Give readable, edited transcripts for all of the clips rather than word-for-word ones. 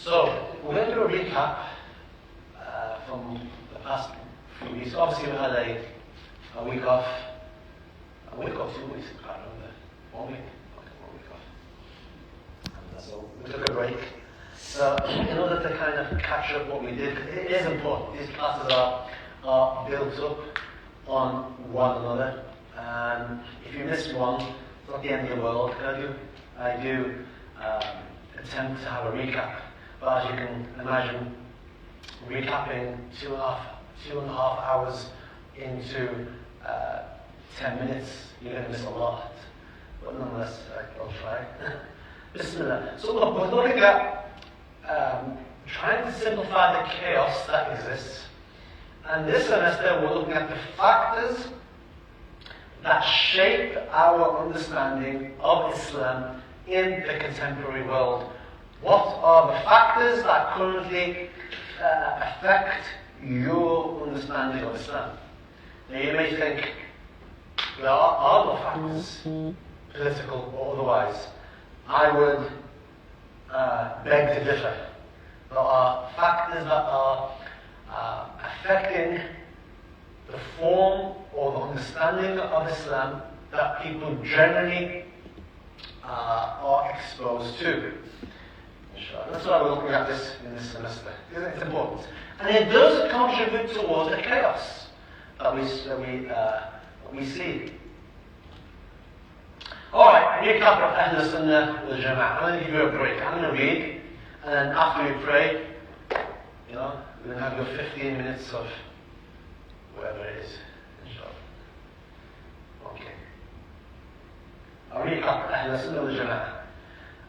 So, we're going to do a recap from the past few weeks. Obviously, we had a week off. A week or 2 weeks, I can't remember. 1 week? Okay, 1 week off. And so, we took a break. So, in order to kind of catch up what we did, it is important. These classes are built up on one another. And if you miss one, it's not the end of the world. I do attempt to have a recap. But as you can imagine, recapping two and a half hours into 10 minutes, you're going to miss a lot. But nonetheless, I'll try. Bismillah. So we're looking at trying to simplify the chaos that exists. And this semester, we're looking at the factors that shape our understanding of Islam in the contemporary world. What are the factors that currently affect your understanding of Islam? Now you may think there are no factors, political or otherwise. I would beg to differ. There are factors that are affecting the form or the understanding of Islam that people generally are exposed to. That's why we're looking at this in this semester. It's important. And it does contribute towards the chaos that we see. Alright, recap of Ahl Sunnah wal Jama'ah. I'm going to give you a break. I'm going to read, and then after we pray, we're going to have your 15 minutes of whatever it is, inshallah. Okay. A recap of Ahl Sunnah wal Jama'ah.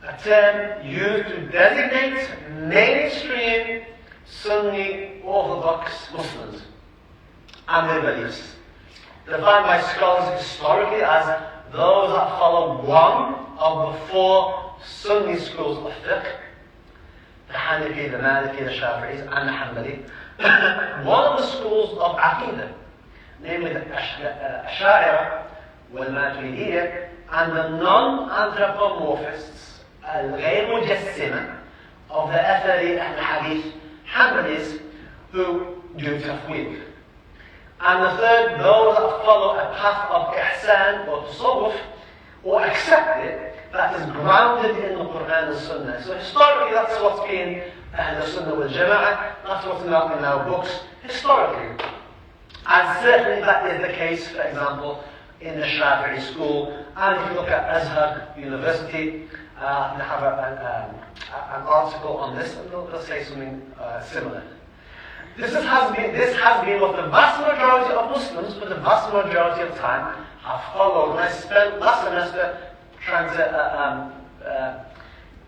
A term used to designate mainstream Sunni Orthodox Muslims and their beliefs, defined by scholars historically as those that follow one of the four Sunni schools of fiqh, the Hanafi, the Maliki, the Shafi'is, and the Hanbali. One of the schools of Aqidah, namely the Ash'ari wal Maturidiyya, and the non-anthropomorphists, al-ghayr mujassima, of the Athari and Hadith Hanbalis, who do tafweed. And the third, those that follow a path of ihsan or tasawwuf, or accept it, that is grounded in the Quran and Sunnah. So historically, that's what's been Ahl Sunnah wal Jama'ah, that's what's in our books, historically. And certainly that is the case, for example, in the Shafi'i school. And if you look at Azhar University, they have an article on this, and they'll say something similar. This has been what the vast majority of Muslims, for the vast majority of time, have followed. And I spent last semester trying to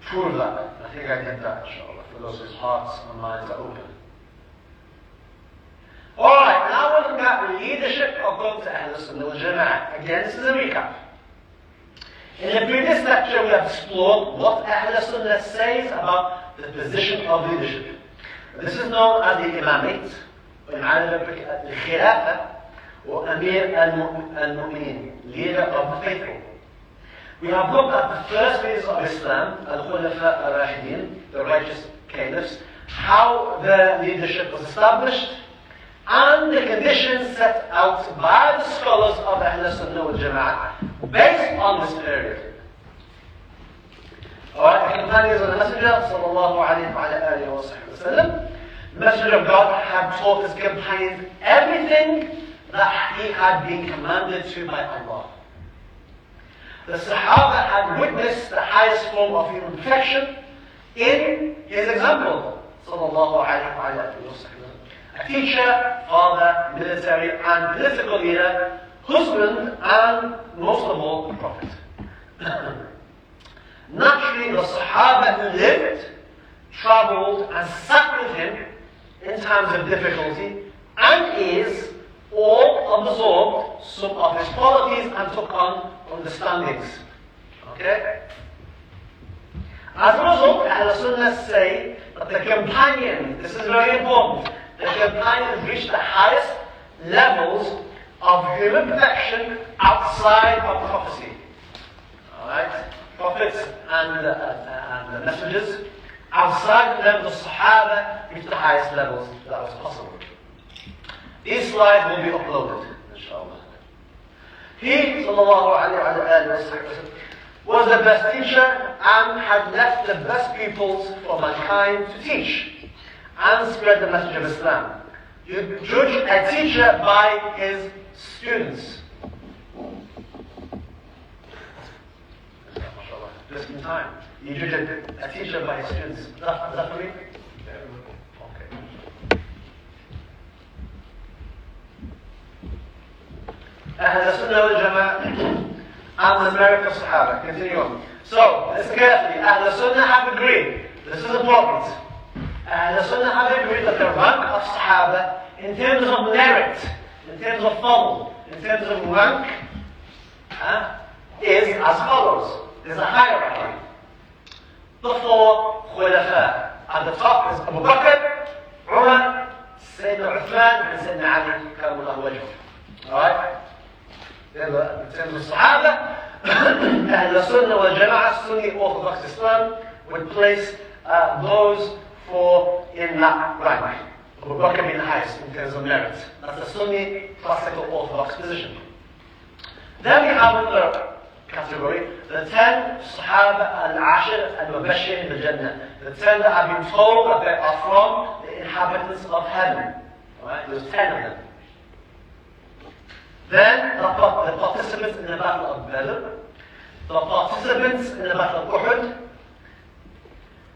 prove that. I think I did that, inshallah, for those whose hearts and minds are open. Alright, now we're looking at leadership according to Ahl Sunnah wal Jama'ah. Again, this is a recap. In the previous lecture, we have explored what Ahl Sunnah says about the position of leadership. This is known as the Imamate, or in Arabic, the Khilafah, or Amir al-Mu'mineen, leader of the faithful. We have looked at the first leaders of Islam, al-Khulafa al-Rashidin, the righteous caliphs, how their leadership was established, and the conditions set out by the scholars of Ahl Sunnah wal Jama'ah based on this period. Alright, the companions of the Messenger, sallallahu alayhi wa sallam, the Messenger of God had taught his companions everything that he had been commanded to by Allah. The Sahaba had witnessed the highest form of human perfection in his example, sallallahu alayhi wa sallam. A teacher, father, military and political leader, husband, and most of all, a prophet. Naturally, the Sahaba who lived, travelled, and sat with him in times of difficulty, and is all absorbed some of his qualities and took on understandings. Okay? As a result, Ahl Sunnah say that the companion, this is very important, the companions reached the highest levels of human perfection outside of prophecy. Alright? Prophets and the messengers outside the level of Sahaba, reach the highest levels that was possible. These slides will be uploaded, inshallah. He, sallallahu alayhi wa sallam, was the best teacher and had left the best pupils for mankind to teach and spread the message of Islam. You judge a teacher by his students. Just in time. You judge a teacher by his students. Is that for me? Okay. Ahl Sunnah wal Jama'ah and the merit of Sahaba. Continue on. So, listen carefully. Ahl Sunnah have agreed. This is important. Ahl Sunnah have agreed that the rank of Sahaba, in terms of merit, in terms of fadl, in terms of rank, is as follows. There's a hierarchy. The four khulafa. At the top is Abu Bakr, Umar, Sayyidina Uthman, and Sayyidina Ali, Karamullah Wajh. Alright? In terms of Sahaba, Ahl Sunnah wal Jama'ah, Sunni Orthodox Islam, would place those four in that rank. Abu Bakr being the highest in terms of merit. That's the Sunni classical Orthodox position. Then we have another category, the 10 Sahaba al-Ashir al-Mubashir in the Jannah. The 10 that have been told that they are from the inhabitants of heaven. Right? There's 10 of them. Then the participants in the Battle of Badr, the participants in the Battle of Uhud,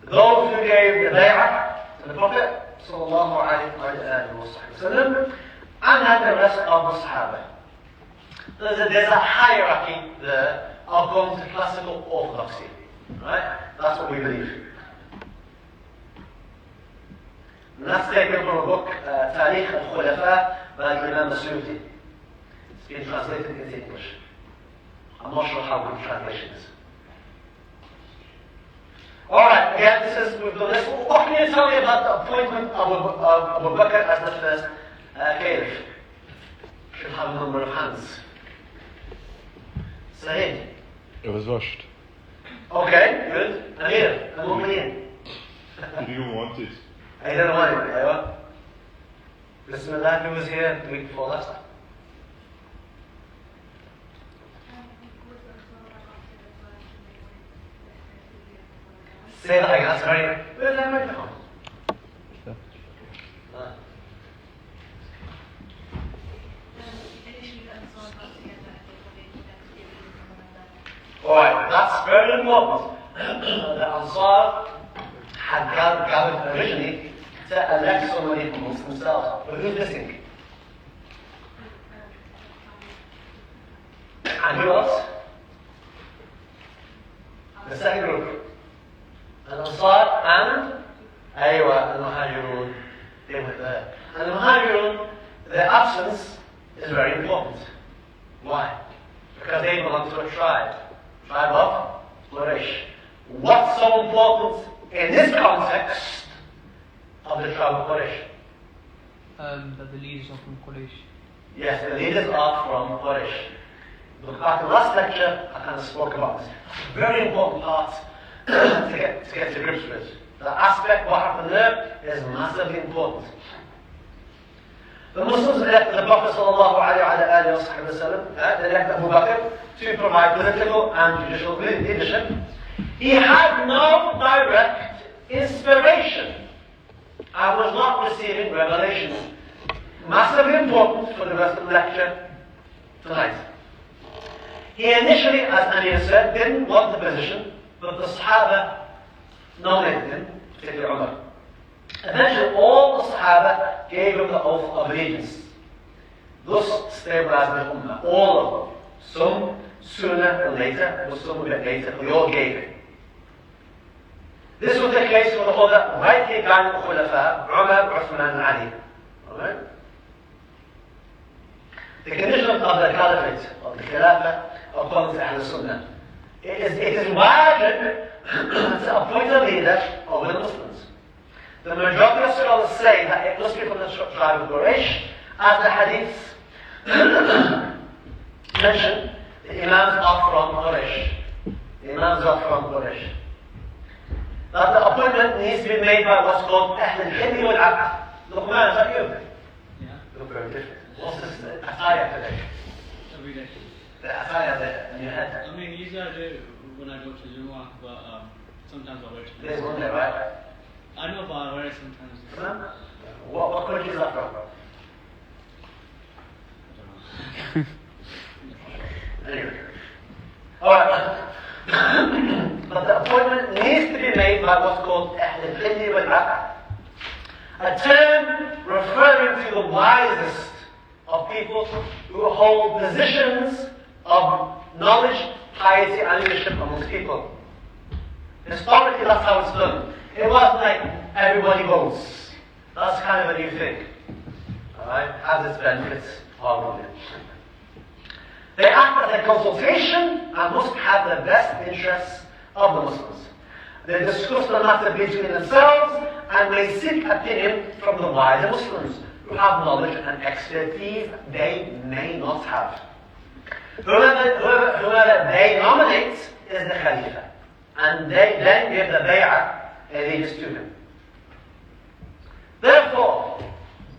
those who gave the bay'ah to the Prophet sallallahu alayhi wa sallam, and then the rest of the Sahaba. There's a hierarchy there according to classical orthodoxy. Right? That's what we believe. And that's taken from a book, Tarikh al-Khulafa by Imam Suyuti. It's been translated into English. I'm not sure how good the translation is. Alright, again, we've done this. What can you tell me about the appointment of Abu Bakr as the first caliph? Should have a number of hands. Zane. It was rushed. Okay, good. Amir, Al-Mu'mineen. He didn't want it. I didn't want it, aywa. Bismillah, who was here the week before last? Say that again, that's very... Where's that microphone? Alright, that's very important. The Ansar had gathered originally to elect somebody from amongst themselves. But who's missing? And who else? The second group. Al-Ansar and Al-Muhajirun. They were there. And the Muhajirun, their absence is very important. Why? Because they belong to a tribe. Tribe of Quraysh. What's so important in this context of the tribe of Quraysh? That the leaders are from Quraysh. Yes, the leaders are from Quraysh. Look back in the last lecture, I kind of spoke about this. Very important part to get to grips with. The aspect, what happened there, is massively important. The Muslims elected the Prophet sallallahu alayhi wa sallam, they elected Abu Bakr to provide political and judicial leadership. He had no direct inspiration and was not receiving revelations. Massively important for the rest of the lecture tonight. He initially, as Amir said, didn't want the position, but the Sahaba nominated him, particularly Umar. Eventually, all the Sahaba gave him the oath of allegiance, thus stabilizing the Ummah. All of them. Some sooner than later, but some a bit later, we all gave it. This was the case for the other rightly guided Khulafa, Umar, Uthman, and Ali. Alright? The condition of the caliphate, of the Khilafah, according to Ahl Sunnah, it is wajib to appoint a leader over the Muslims. The majority of scholars say that it must be from the tribe of Quraysh, as the hadiths mention, the Imams are from Quraysh. The Imams are from Quraysh. that the appointment needs to be made by what's called أهل الحل والعقد. Luqman, is that you? Yeah. You look very different. What's this attire today? Every day. The attire there in your head. I mean, usually I do it when I go to Jumu'ah, but sometimes I wear it. Today's Monday, right? I know, but I wear it sometimes. Huh? What country is that from? I don't know. Anyway. Alright. But the appointment needs to be made by what's called أهل الحل والعقد. A term referring to the wisest of people who hold positions of knowledge, piety, and leadership amongst people. Historically, that's how it's done. It wasn't like everybody votes. That's kind of a new thing. Alright? Has its benefits, all of it. They act as a consultation and must have the best interests of the Muslims. They discuss the matter between themselves and may seek opinion from the wider Muslims who have knowledge and expertise they may not have. Whoever they nominate is the Khalifa, and they then give the bay'ah allegiance to him. Therefore,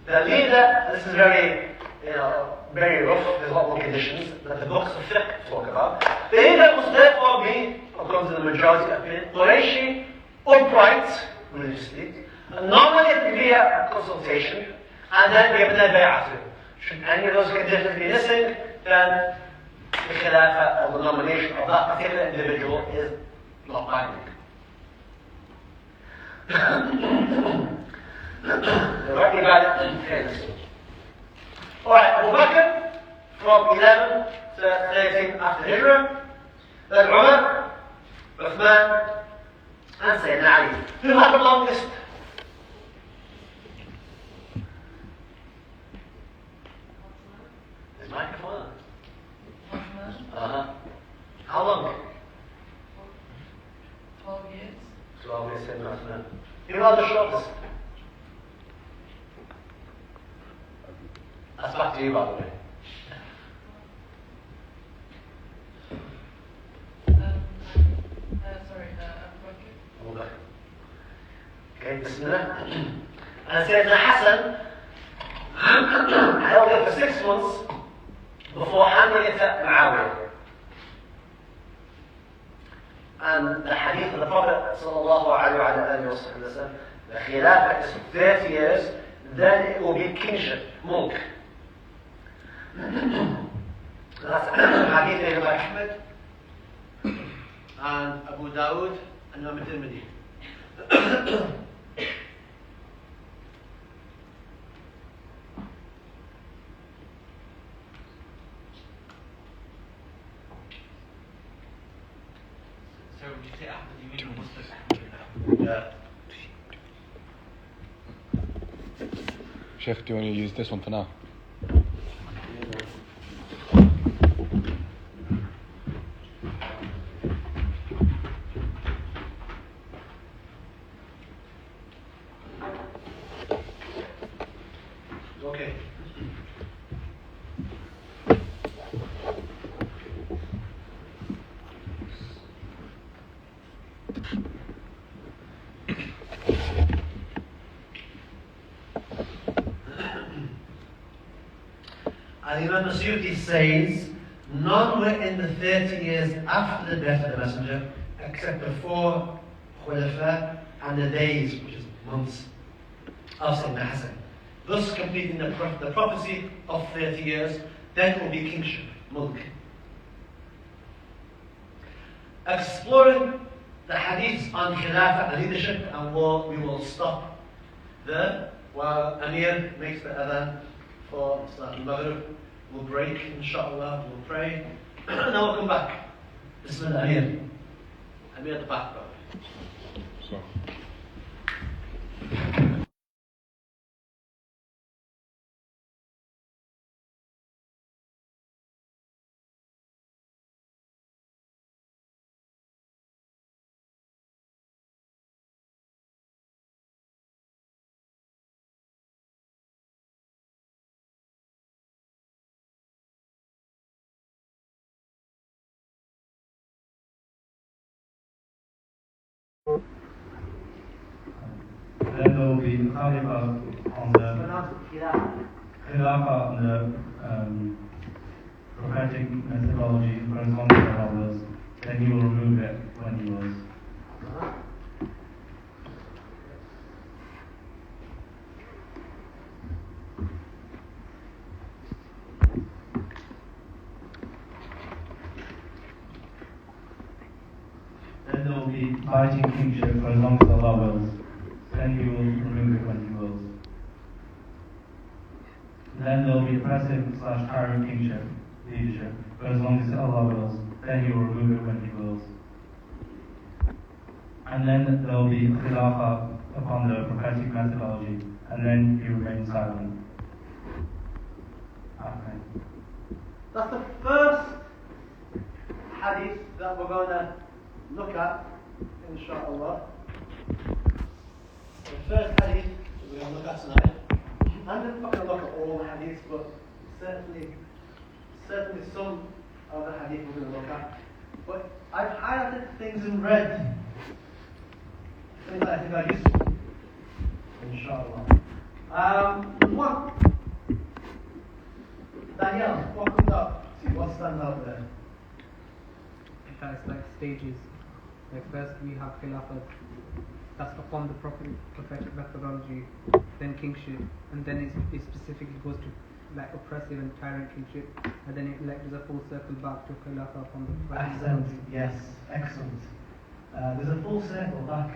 the leader, this is very, very rough, there's a lot more conditions that the books of fiqh talk about. The leader must therefore be, according to the majority opinion, Qurayshi, upright, religiously, nominated via consultation, and then given their bay'ah to him. Should any of those conditions be missing, then the khilafah or the nomination of that particular individual is not binding. Alright, Abu Bakr from 11 to 13 after Hijrah, then Umar, Uthman, and Sayyidina Ali. Who had the longest? Is microphone on? How long? 12 years. 12 years, Sayyidina Uthman. Who had the shortest? That's back to you, by the way. Sorry, Abu Bakr. Abu Bakr. Okay, Bismillah. And Sayyidina Hassan held it for 6 months before handing it to Muawiyah. And the hadith of the Prophet sallallahu alayhi wa sallam, the Khilafah is 30 years, then it will be kingship, mulk. That's hadith taken by Ahmed and Abu Dawood and Imam Tirmidhi. So would you say Ahmed, you mean the Muslim Ahmed? Yeah. Sheikh, do you want to use this one for now? Okay. And Imam Masudi says, none were in the 30 years after the death of the Messenger, except the 4 Khulafa and the days, which is months, of Sayyidina Hassan. Thus completing the prophecy of 30 years, then it will be kingship, mulk. Exploring the hadiths on Khilafah and leadership, and we will stop there while Amir makes the adhan for Salat al-Maghrib. We'll break, inshallah, we'll pray, and then we'll come back. Bismillah, Amir. Amir at the back, brother. So. Then there will be Khalifa on the Khilafah on the prophetic methodology for as long as Allah wills. Then He will remove it when He wills. Then there will be fighting kingship for as long as Allah wills. Then He will remove it when He wills. Then there will be oppressive/tyrant kingship, leadership, for as long as Allah wills. Then He will remove it when He wills. And then there will be khilafah upon the prophetic methodology, and then He remains silent. Amen. That's the first hadith that we're going to look at, inshallah. The first hadith that we're going to look at tonight. I'm not going to look at all the hadiths, but certainly some of the hadith we're going to look at. But I've highlighted things in red, things that I think are useful, inshallah. One, Danielle, what comes up? See what stands out there. It's like stages. Like first we have Khilafah, that's upon the prophetic methodology, then kingship, and then it specifically goes to like oppressive and tyrant kingship, and then it like does a full circle back to Khilafah upon the prophetic Excellent, methodology. yes, excellent. There's a full circle back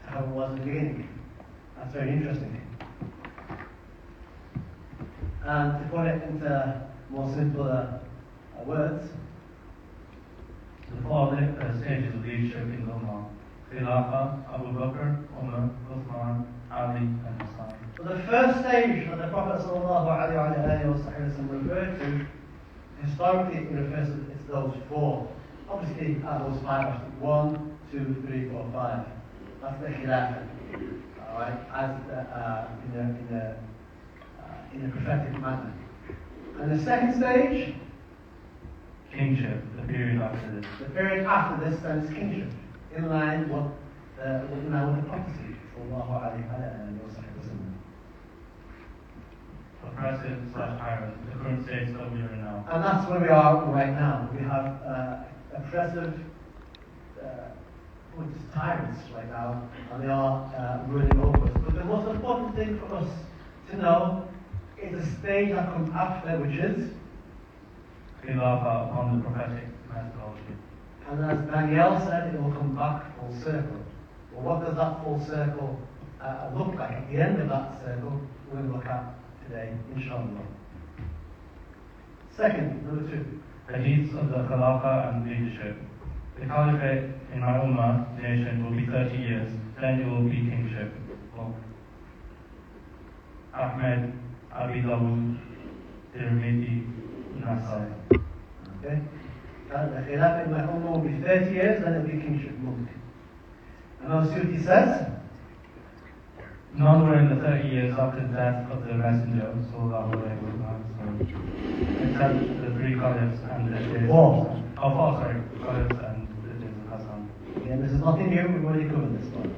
to how it was in the beginning. That's very interesting. And to put it into more simpler words, The four stages of leadership in the Ummah: Khilafah, Abu Bakr, Umar, Uthman, Ali, and Hassan. well, the first stage that the Prophet ﷺ referred to, historically it refers to those four. Obviously, those five are 1, 2, 3, 4, 5. That's the Khilafah. Alright, as in a prophetic manner. And the second stage, Kingship, the period after this. the period after this, then is kingship, in line with the prophecy. Oppressive/tyrant, the current stage that we are in now. And that's where we are right now. We have oppressive tyrants right now, and they are ruling over us. But the most important thing for us to know is the stage that comes after, which is, Khilafah upon the prophetic methodology. and as Danielle said, it will come back full circle. Well, what does that full circle look like? At the end of that circle, we're going to look at today, inshallah. Second, number 2. Hadiths of the Khilafah and leadership. The caliphate in my Ummah nation will be 30 years, then it will be kingship. Well, Ahmed, Abi Dawud, Tirmidhi, Nasai. Okay? The Khilafah in my Ummah will be 30 years, then it will be kingship. And now Suyuti says, None were in the 30 years after the death of the Messenger, sallallahu alayhi wa sallam, except the 3 caliphs and the days Four. Caliphs and the days of Hassan. and this is nothing new, we've already covered this one.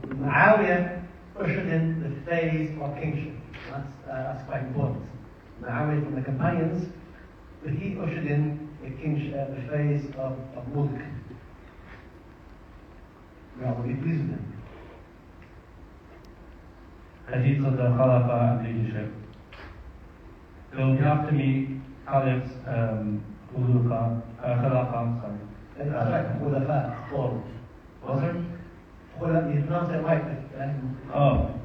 Muawiyah ushered in the phase of kingship. That's quite important. Muawiyah from the companions, but he ushered in the kingship, the phase of mulk. We are very pleased with him. Hadiths of the Khilafah and leadership. There will be after me caliphs, Khilafah, sorry. That's right, Khulafa, four. Was it? You pronounce it right.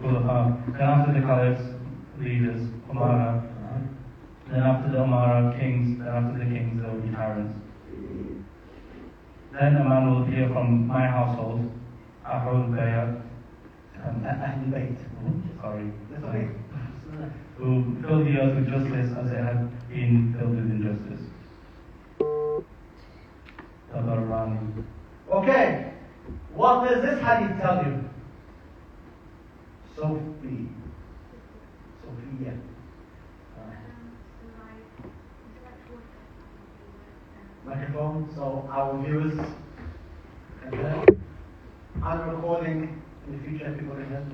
Khulafa. Then after the caliphs, leaders, Umara. Then after the Umara, kings. Then after the kings, there will be tyrants. Then a man will appear from my household, Ahul Bayat, Ahl Bayt. sorry, That's okay. who fill the earth with justice as it had been filled with injustice. Tabarani. Okay, what does this hadith tell you? Sophia. Microphone, so our viewers can hear. and recording in the future if people can hear.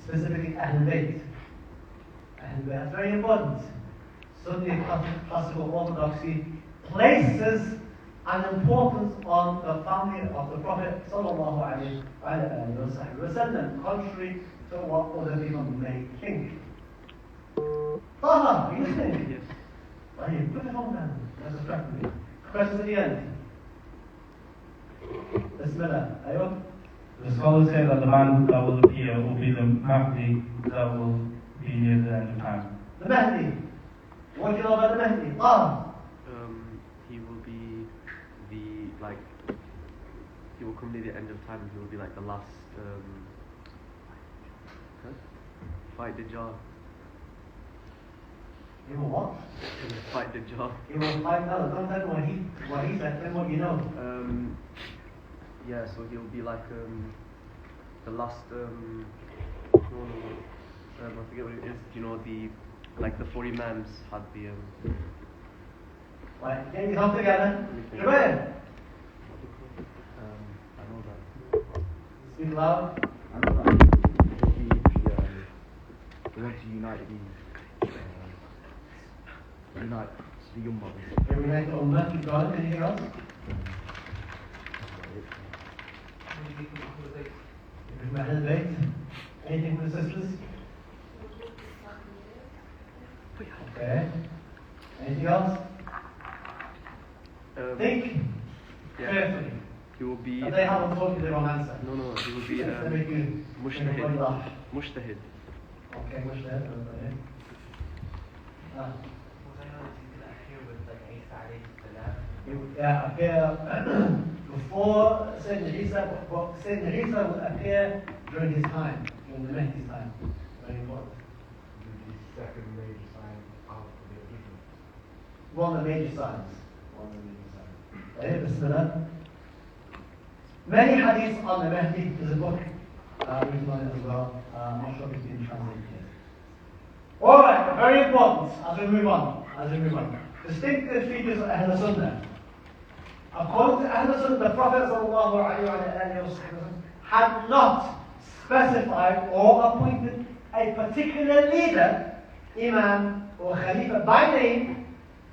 Specifically Ahlul Bayt. And that's very important. Sunni classical orthodoxy places an importance on the family of the Prophet sallallahu alaihi wasallam, contrary to what other people may think. Taha, are you listening? Yes. Right, put the phone down. That's distracting me. Questions at the end. Bismillah. Aywa. The scholars say that the man that will appear will be the Mahdi that will be near the end of time. The Mahdi. What do you know about the Mahdi? Taha. He will be he will come near the end of time. He will be like the last fight Dajjal. He will what? He will fight Dajjal. He will fight. No, don't tell me what he said. Tell me what you know. Yeah, so he'll be like the last I forget what it is. You know, the 4 imams had the Right, get yourself together. Jubair, I know that. speak loud. I know that. We want to unite the young brothers. Can we make the Ummah? Keep going. Anything else? Ahlul Bayt. Anything for the sisters? Okay. Anything else? Think carefully. He will be. If they haven't told you the wrong answer. No, he will be They make you Mushtahid. laugh. Mushtahid. Okay, Mushtahid. Okay. He would appear before Sayyidina Isa, but Sayyidina Isa would appear during his time, during the Mahdi's time. Very important. The second major sign after the difference. One of the major signs. Bismillah. Many hadiths on the Mahdi. There's a book written on it as well. I'm not sure if it's been translated yet. Alright, very important as we move on. Distinctive features of Ahl Sunnah. According to Ahl Sunnah, the Prophet had not specified or appointed a particular leader, Imam or Khalifa by name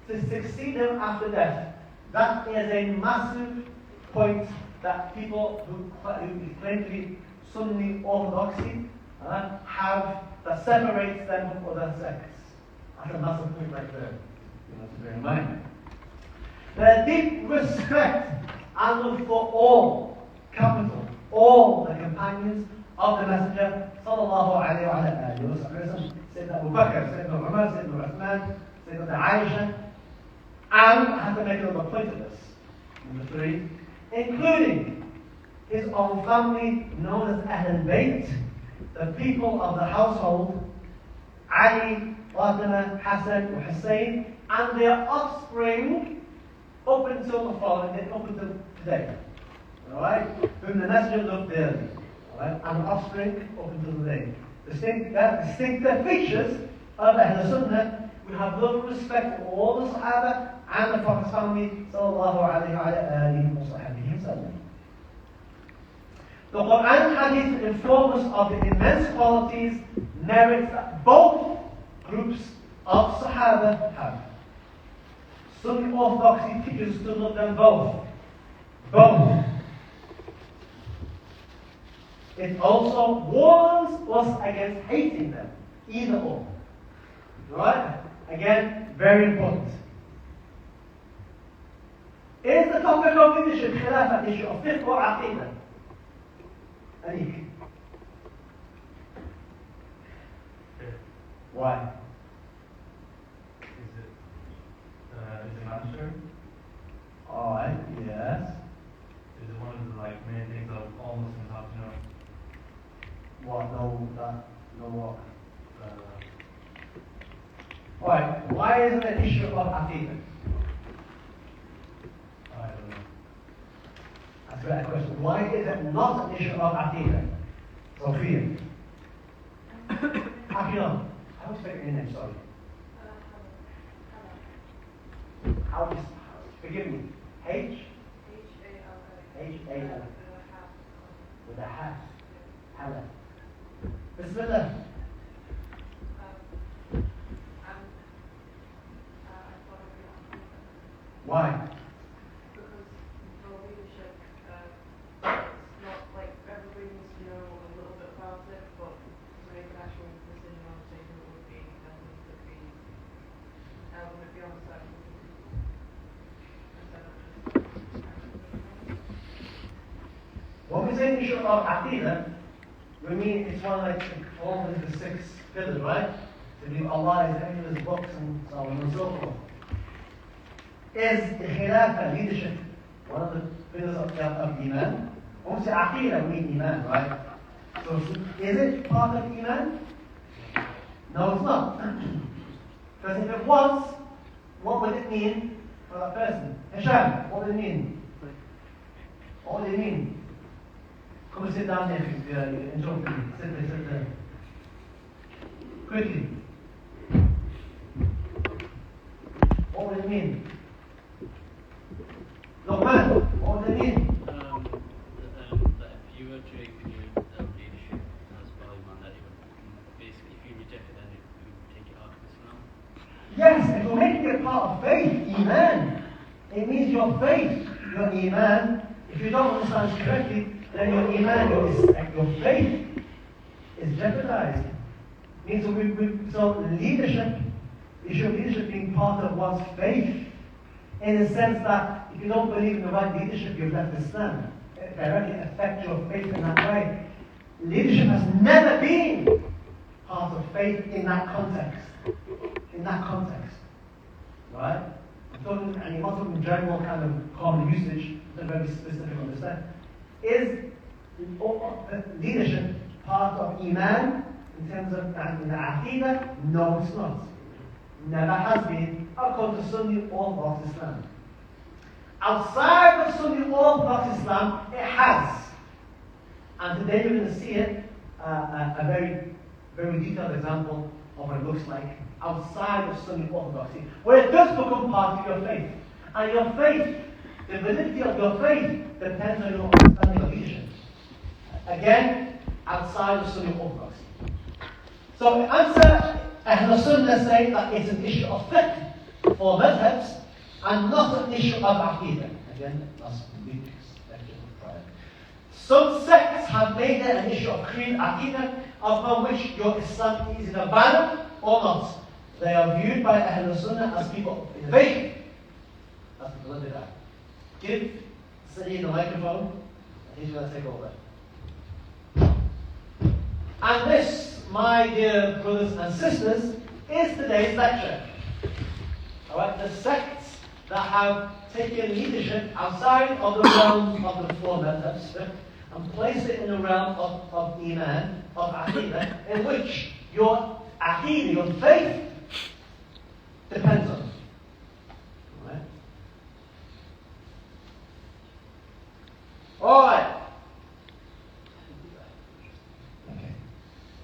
to succeed him after death. That is a massive point that people who claim to be Sunni orthodoxy have, that separates them from other sects. That's a massive point right there. You have to bear in mind. Their deep respect and love for all the companions of the Messenger sallallahu alayhi wa sallam, Sayyidina Abu Bakr, Sayyidina Umar, Sayyidina Uthman, Sayyidina Aisha, and I have to make another point of this. Number 3, including his own family known as Ahlul Bayt, the people of the household, Ali, Fatima, Hassan, and Hussein, and their offspring up until the following day, up until today. Alright? Whom the Messenger loved dearly. Alright? And offspring up until today. Distinctive features of Ahl Sunnah. We have love and respect for all the Sahaba and the Prophet's family. Sallallahu alayhi wa sallam. The Quran and Hadith inform us of the immense qualities, merits that both groups of Sahaba have. Sunni orthodoxy teaches to love them both. Both. It also warns us against hating them. Either or. Right? Again, very important. Is the topic of the issue, Khilafah issue of fiqh or aqidah? Anik. Why? Is it answer? Alright, yes. Is it one of the main things that all Muslims have to know? What? No what? Alright, why is it an issue of aqidah? I don't know. That's That's a better question. Why is it not an issue of Aqidah? Sophia. Aqidah. How do you say your name? Sorry. How do you, forgive me. H? H-A-L. With a hat. Hala. Bismillah. Why? Because for leadership, it's not like everybody needs to know a little bit about it, but to make an actual decision on taking it would be, then needs to be, would be on the side of the people. Instead of just. When we say issue of Aqidah, we mean it's one like falls into the 6 pillars, right? To believe Allah is in His books and so on and so forth. Is the Khilafah leadership one of the pillars of Iman? When we say Aqidah, we mean Iman, right? So is it part of Iman? No, it's not. Because if it was, what would it mean for that person? Hisham, what would it mean? What would it mean? Come and sit down there if you're interrupting. Sit there. Quickly. What would it mean? Luqman, what would it mean? That if you were to ignore leadership as well, that it would basically, if you reject it, then it would take it out of Islam. Yes, if you're making it part of faith, Iman. It means your faith, your Iman. If you don't understand it correctly, then your Iman, your faith is jeopardized. Means so leadership, issue of leadership being part of one's faith, in the sense that if you don't believe in the right leadership, you've left Islam. It directly affects your faith in that way. Leadership has never been part of faith in that context. In that context. Right? I'm talking, and you're not talking in general kind of common usage, it's very specific understand. Is leadership part of Iman in terms of in the Aqidah? No, it's not. Never has been, according to Sunni Orthodox Islam. Outside of Sunni Orthodox Islam, it has. And today we're going to see it, a very, very detailed example of what it looks like outside of Sunni Orthodoxy, where it does become part of your faith. And your faith, the validity of your faith, depends on your understanding of leadership. Again, outside of Sunni Orthodoxy. So the answer, Ahl Sunnah say that it's an issue of fiqh for madhabs and not an issue of aqidah. Again, that's a big spectrum of pride. Some sects have made it an issue of creed, aqidah, upon which your Islam is either valid or not. They are viewed by Ahl Sunnah as people of innovation. That's the valid that. Give Saeed the microphone, and he's going to take over. And this, my dear brothers and sisters, is today's lecture. Alright, the sects that have taken leadership outside of the realm of the four methods and placed it in the realm of Iman, of Aqidah, in which your Aqidah, your faith, depends on. Alright? Alright.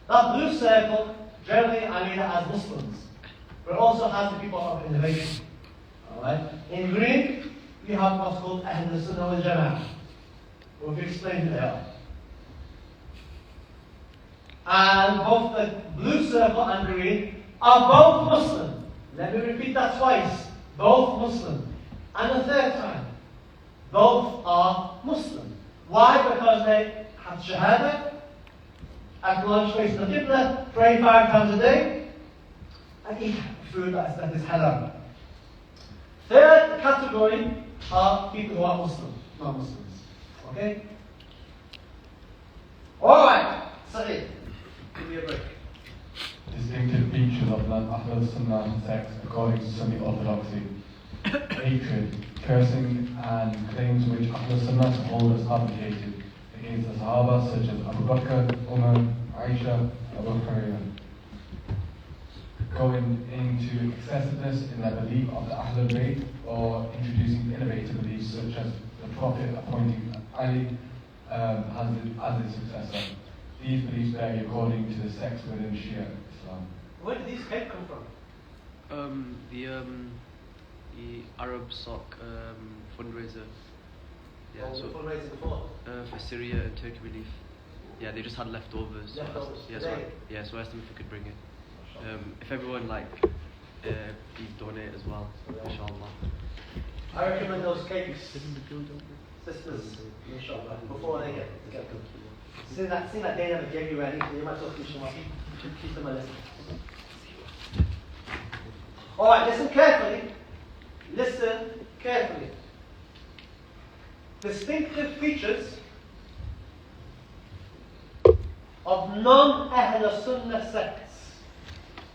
That blue circle, generally I mean it as Muslims, but it also has the people of innovation. Alright? In green, we have what's called Ahl Sunnah wal Jama'ah. We'll explain who they are. And both the blue circle and green are both Muslim. Let me repeat that twice. Both Muslim. And the third time, both are Muslim. Why? Because they have Shahada, acknowledge facing the Qibla, pray 5 times a day, and eat food that is halal. Third category are people who are Muslim, not Muslims. Okay? Alright, Saeed, give me a break. Distinctive features of Ahl Sunnah sects according to Sunni Orthodoxy: hatred, cursing, and claims which Ahl Sunnah hold as fabricated against the Sahaba such as Abu Bakr, Umar, Aisha, Abu Hurairah. Going into excessiveness in their belief of the Ahlul Bayt or introducing innovative beliefs such as the Prophet appointing Ali as his successor. These beliefs vary according to the sects within Shia Islam. Where did these cakes come from? The Arab Sock fundraiser. Yeah, Oh, so fundraising before? for Syria and Turkey relief. Yeah, they just had leftovers. So Leftovers, yeah, today? so I asked them if we could bring it. If everyone please donate as well, inshallah. I recommend those cakes, sisters, inshallah, before they get them. Seeing that they never gave you any, you might as well keep them a list. Alright, listen carefully. Listen carefully. Distinctive features of non-Ahl Sunnah sects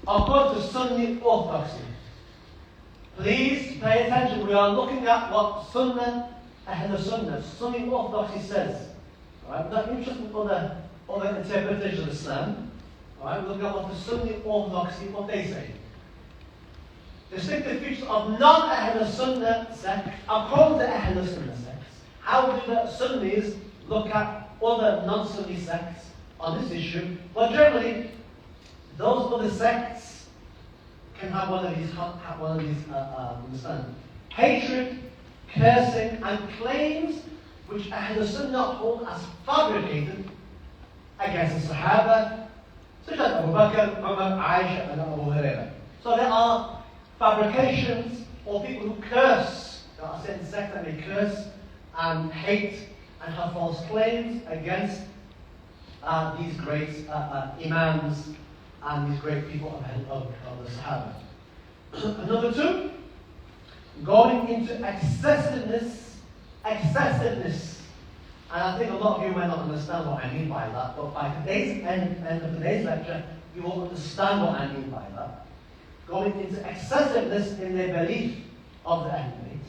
according to Sunni orthodoxy. Please pay attention. We are looking at what Sunnah, Ahl Sunnah, Sunni orthodoxy says. Alright, we're not interested in other interpretations of Islam. Alright, we're looking at what the Sunni orthodoxy, what they say. Distinctive features of non-Ahl Sunnah sects according to Ahl Sunnah sects. How do the Sunnis look at other non-Sunni sects on this issue? Well, generally, those other sects can have one of these understand. Hatred, cursing, and claims which Ahl Sunnah hold as fabricated against the Sahaba, such as Abu Bakr, Umar, Aisha, and Abu Hurairah. So there are fabrications or people who curse. There are certain sects that may curse and hate and have false claims against these great imams and these great people of the Sahaba. Number two, going into excessiveness. And I think a lot of you might not understand what I mean by that, but by today's end of today's lecture, you will understand what I mean by that. Going into excessiveness in their belief of the Ahlul Bayt,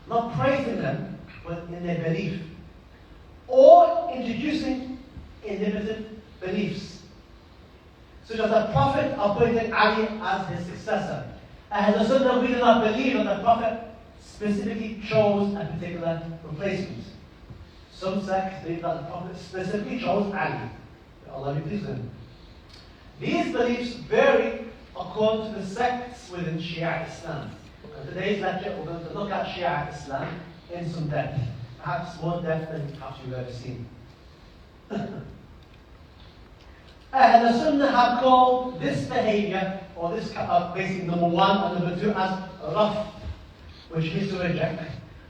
not praising them, but in their belief, or introducing innovative beliefs, such as the Prophet appointed Ali as his successor. Ahl Sunnah, we do not believe that the Prophet specifically chose a particular replacement. Some sects believe that the Prophet specifically chose Ali. Allah be pleased with him. These beliefs vary according to the sects within Shia Islam. In today's lecture, we're going to look at Shia Islam in some depth, perhaps more depth than perhaps you've ever seen. Ahl Sunnah have called this behavior, or this basically number one and number two, as raf, which means to reject,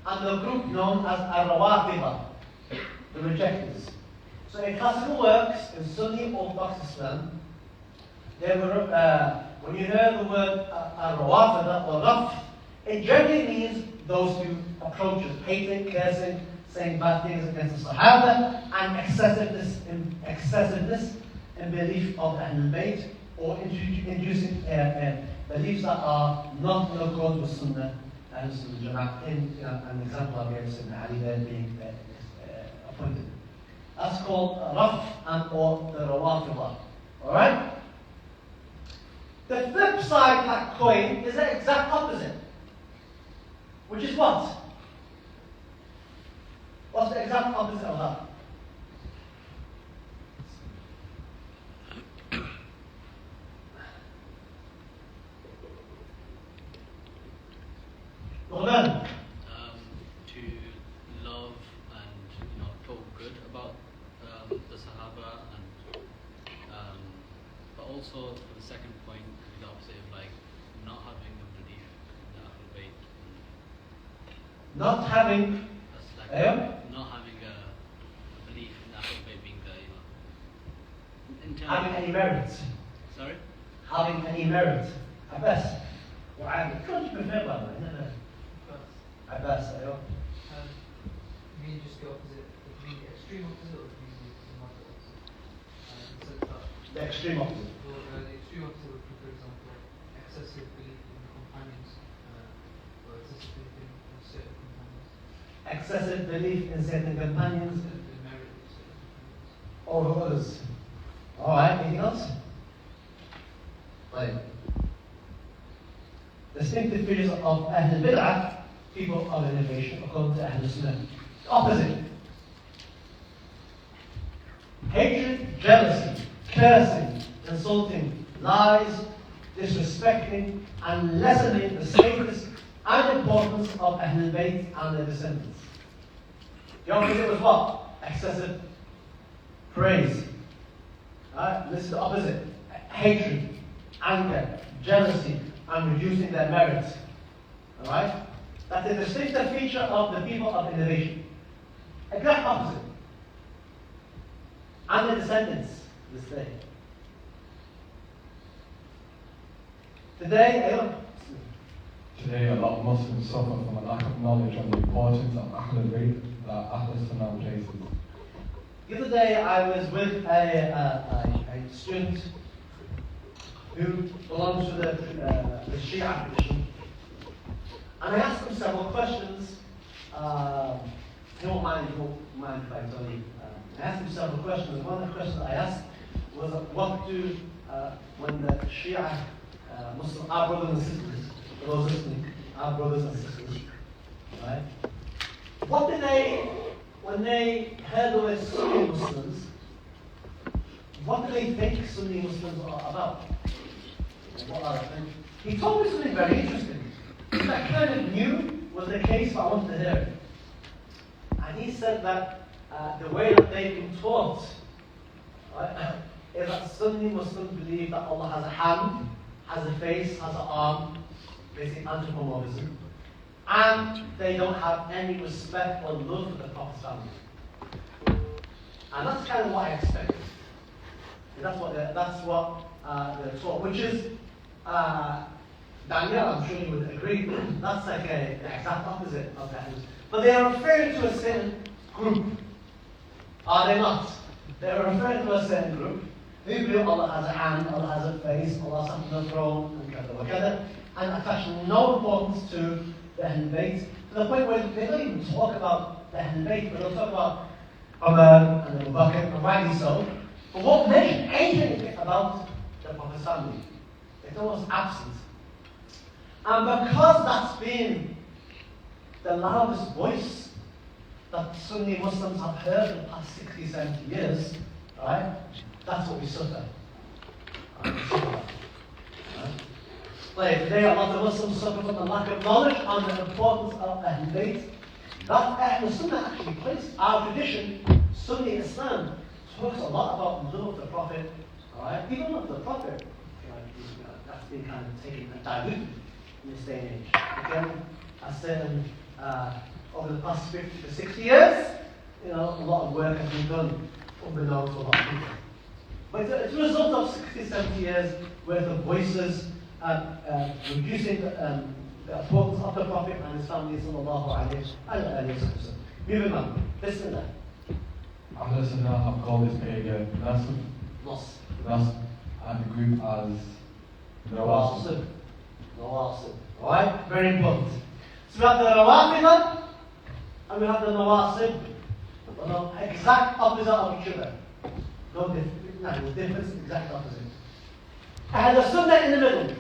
and the group known as Ar-Rawafida, the rejectors. So in classical works, in Sunni Orthodox Islam, there were, when you hear the word Ar-Rawafida or raf, it generally means those two approaches: hating, cursing, saying bad things against the Sahaba, and excessiveness in belief of Ahlul Bayt, or introducing beliefs that are not in accordance with Sunnah and Sunnah Jama'ah. An example I gave is Ali there being appointed. That's called Raf and or the Rawafida. Alright? The flip side of that coin is the exact opposite. Which is what? What's the exact opposite of that? Rahman. To love and talk good about the Sahaba, and but also for the second point, the opposite of not having a belief in the Ahlul Bayt. Not having. That's not having a belief in the Ahlul Bayt being the Having any merit. Sorry? Having any merit. Abbas. What do you prefer, by the way? Abbas, Me just the opposite, the extreme opposite of the moderate. the extreme opposite. The extreme opposite would be, for example, excessive belief in companions, or excessive belief in certain companions. Excessive belief in certain companions The merit of certain companions. over others. Alright, anything else? Right. Distinctive features of Ahlul Bid'ah, people of innovation, according to Ahlul Sunnah. Opposite. Hatred, jealousy, cursing, insulting, lies, disrespecting, and lessening the status and importance of Ahlul Bayt and their descendants. The opposite was what? Excessive praise. Right? This is the opposite. Hatred, anger, jealousy, and reducing their merits. Alright? That's a distinctive feature of the people of innovation. Exact opposite. And their descendants this day. Today, a lot of Muslims suffer from a lack of knowledge on the importance of Ahlul Bayt that Ahlul Sunnah places. The other day, I was with a student who belongs to the Sheikh tradition, and I asked him several questions. He won't mind if I tell you. I asked him several questions. One of the questions I asked was, what do, when the Shia Muslim, our brothers and sisters, for those listening, our brothers and sisters, right? What did they, when they heard the word Sunni Muslims, what do they think Sunni Muslims are about? What are they? He told me something very interesting. That kind of knew was the case, but I wanted to hear it. And he said that the way that they've been taught, right, is that Sunni Muslims believe that Allah has a hand, has a face, has an arm, basically anthropomorphism, and they don't have any respect or love for the Prophet's family. And that's kind of what I expected. That's what they're taught, which is, Daniel, I'm sure you would agree, that's like the exact opposite of that. But they are referring to a certain group. Are they not? They are referring to a certain group who believe Allah has a hand, Allah has a face, Allah sat on the throne, and attach no importance to the Ahlul Bayt, to the point where they don't even talk about the Ahlul Bayt, but they'll talk about Umar and Abu Bakr, and rightly so, but won't mention anything about the Prophet's family. It's almost absent. And because that's been the loudest voice that Sunni Muslims have heard in the past 60, 70 years, right? That's what we suffer. Like today, a lot of Muslims suffer from the lack of knowledge on the importance of Ahlul Bayt. That Ahlul Sunnah actually plays our tradition, Sunni Islam, talks a lot about love of the Prophet, alright? Even love of the Prophet, that's been kind of taken and diluted in this day and age. Again, a certain, over the past 50 to 60 years, a lot of work has been done unbeknownst to a lot of people. But it's a result of 60, 70 years worth of voices reducing the importance of the Prophet and his family, sallallahu alayhi wa sallam. Moving on. Bismillah. Ahlul Sunnah have called this behavior Nas, and the group as Nawasib. Alright? Very important. So we have the Rawafida and we have the Nawasib. Well, the exact opposite of each other. No difference, exact opposite. And the Sunnah in the middle.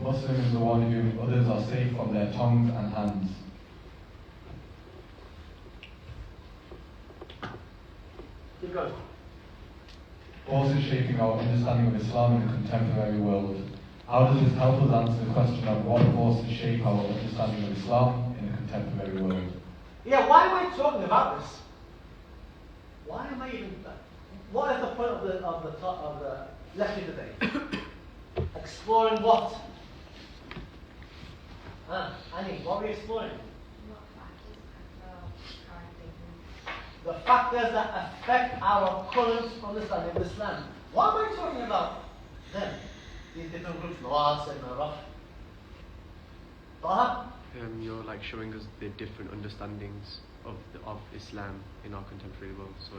Muslim is the one who others are safe from their tongues and hands. Keep going. Also shaping our understanding of Islam in the contemporary world. How does this help us answer the question of what forces shape our understanding of Islam in the contemporary world? Yeah, why am I talking about this? Why am I even? What is the point of the lecture today? Exploring what? Annie, what are we exploring? The factors that affect our current understanding of Islam. What am I talking about then? These different groups, Nawaz and Raf. You're like showing us the different understandings of Islam in our contemporary world. So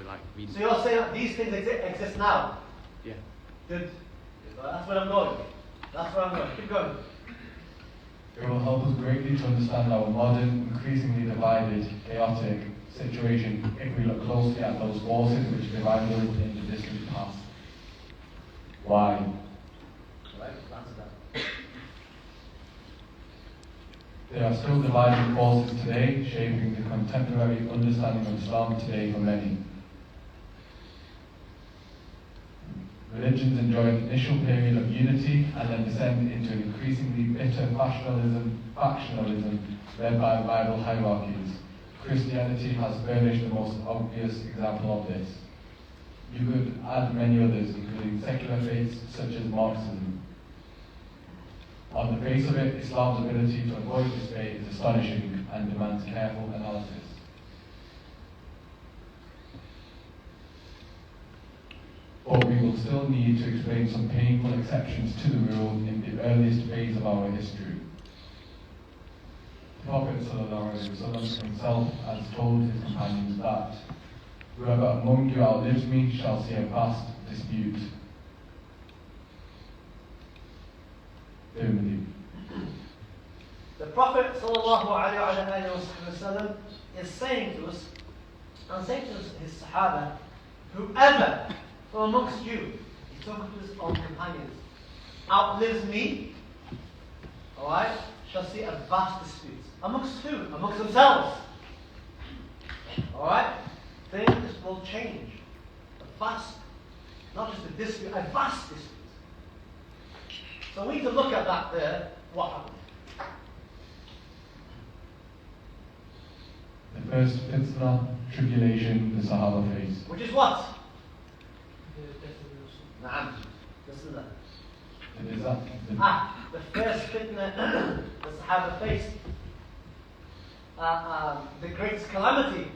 So you're saying that these things exist now? Yeah. Good. That's where I'm going. Keep going. It will help us greatly to understand our modern, increasingly divided, chaotic situation if we look closely at those forces which divided us in the distant past. Why? Right, answer that. There are still dividing forces today, shaping the contemporary understanding of Islam today for many. Religions enjoy an initial period of unity and then descend into an increasingly bitter factionalism led by rival hierarchies. Christianity has furnished the most obvious example of this. You could add many others, including secular faiths such as Marxism. On the face of it, Islam's ability to avoid this fate is astonishing and demands careful analysis. But we will still need to explain some painful exceptions to the rule in the earliest phase of our history. The Prophet ﷺ himself has told his companions that whoever among you outlives me shall see a vast dispute. The Prophet ﷺ is saying to us, and saying to his Sahaba, whoever from amongst you, he's talking to his own companions, outlives me, alright, shall see a vast dispute. Amongst who? Amongst themselves. Alright? Things will change. A vast, not just a dispute, a vast dispute. So we need to look at that there, what happened. The first fitna, tribulation, the Sahaba faced. Which is what? Naam. Listen to that. It is that. The first fitna the Sahaba faced. The greatest calamity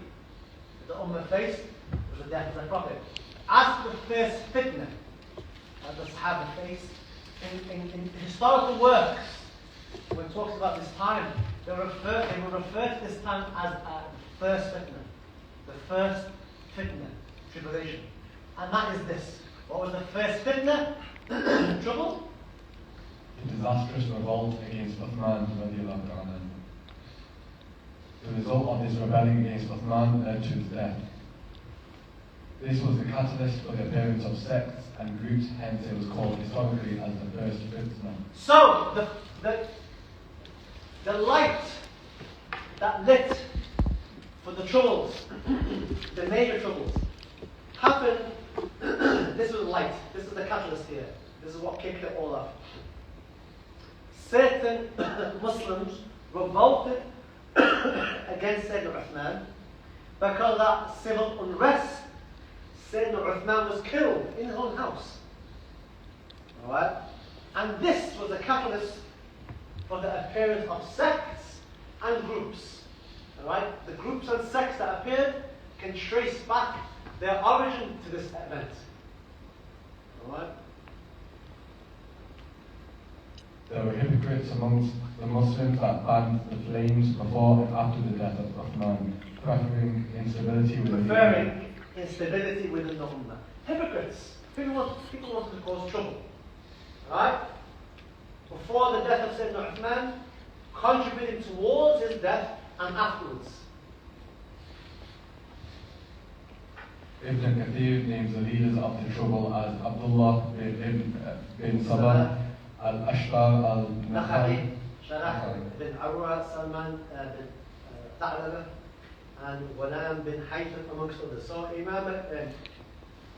the Ummah faced was the death of the Prophet. As for the first fitna the Sahaba faced, in historical works, when it talks about this time, they will refer to this time as the first fitna. The first fitna, tribulation. And that is this. What was the first fitna? Trouble? The disastrous revolt against Uthman radiallahu anhu. The result of this rebellion against Uthman led to his death. This was the catalyst for the appearance of sects and groups, hence it was called historically as the first fitna. So, the light that lit for the troubles, the major troubles, happened. This was light. This is the catalyst here. This is what kicked it all off. Certain Muslims revolted against Sayyidina Uthman because of that civil unrest. Sayyidina Uthman was killed in his own house. Alright? And this was the catalyst for the appearance of sects and groups. Alright? The groups and sects that appeared can trace back their origin to this event. Alright? There were hypocrites amongst the Muslims that banned the flames before and after the death of Uthman, preferring instability within the Ummah. Hypocrites. People want to cause trouble. Right? Before the death of Sayyidina Uthman, contributing towards his death and afterwards. Ibn Kathir names the leaders of the trouble as Abdullah bin Sabah, Al-Ashtar al-Nakhai, Sharaf bin Arwa, Salman bin Ta'laba, and Ghulam bin Haytham, amongst others. So Imam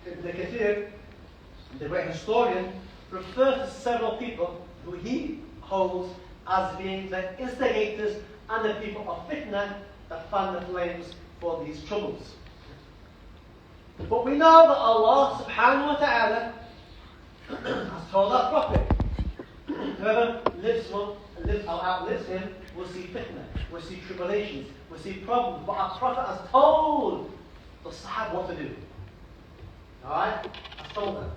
Ibn Kathir, the great historian, refers to several people who he holds as being the instigators and the people of fitna that fan the flames for these troubles. But we know that Allah subhanahu wa ta'ala has told our Prophet, whoever outlives him will see fitna, will see tribulations, will see problems. But our Prophet has told the Sahaba what to do. Alright? Has told them.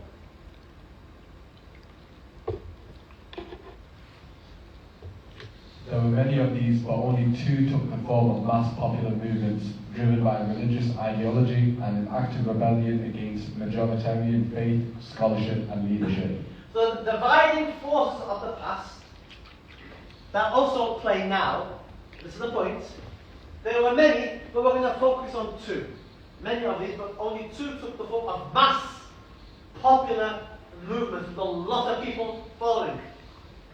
There were many of these, but only two took the form of mass popular movements, driven by religious ideology and an active rebellion against majoritarian faith, scholarship and leadership. So the dividing forces of the past that also play now, this is the point, there were many, but we're going to focus on two. Many of these, but only two took the form of mass popular movements with a lot of people following.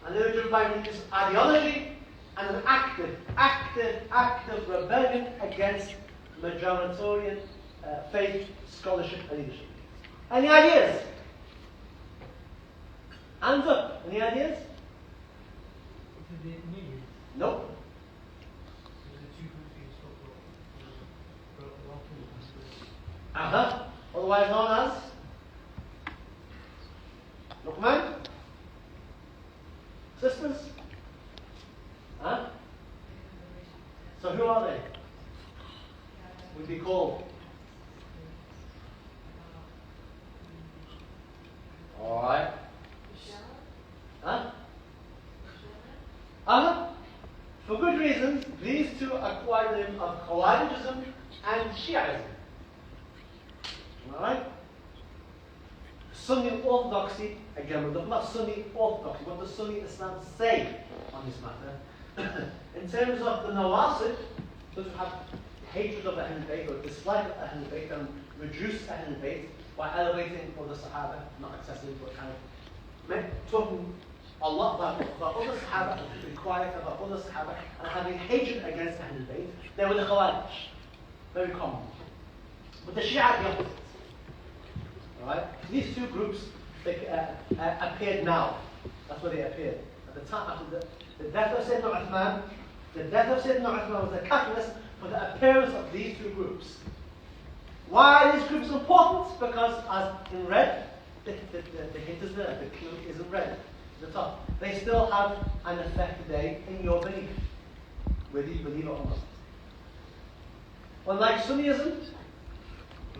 And they were driven by religious ideology and an active rebellion against majoritarian faith, scholarship, and leadership. Any ideas? Hands up. Any ideas? Nope. Otherwise known as Luqman? Sisters? Huh? So who are they? Would be called? Alright. Huh? For good reasons, these two acquired the name of Khawarijism and Shi'ism. Alright? Sunni orthodoxy, again, we're talking about Sunni orthodoxy. What does Sunni Islam say on this matter? In terms of the Nawasib, those who have hatred of Ahlul Bayt or dislike of Ahlul Bayt and reduce Ahlul Bayt by elevating for the Sahaba, not excessively, but kind of talking a lot about other Sahaba, being quiet about other Sahaba, and having hatred against Ahlul Bayt. They were the Khawarij. Very common. But the Shia, the opposite. Alright? These two groups appeared now. That's where they appeared. At the time, after the death of Sayyidina Uthman, was the catalyst for the appearance of these two groups. Why are these groups important? Because, as in red, the hint is there, the clue is in red, at the top. They still have an effect today in your belief, whether you believe it or not. Unlike Sunnism,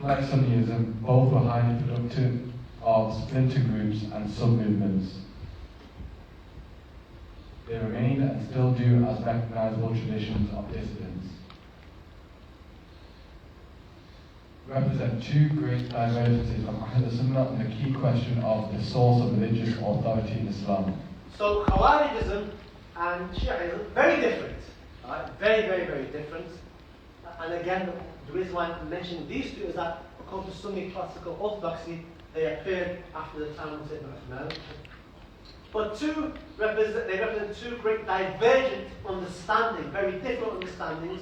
Like Sunnism, both were highly productive of splinter groups and sub-movements. They remain and still do as recognizable traditions of dissidence. Represent two great divergences from Ahl Sunnah on the key question of the source of religious authority in Islam. So Khawarijism and Shi'ism, very different. Right? Very, very, very different. And again, the reason why I'm mentioning these two is that according to Sunni classical orthodoxy, they appeared after the time of Sayyidina Uthman. But they represent two great divergent understandings, very different understandings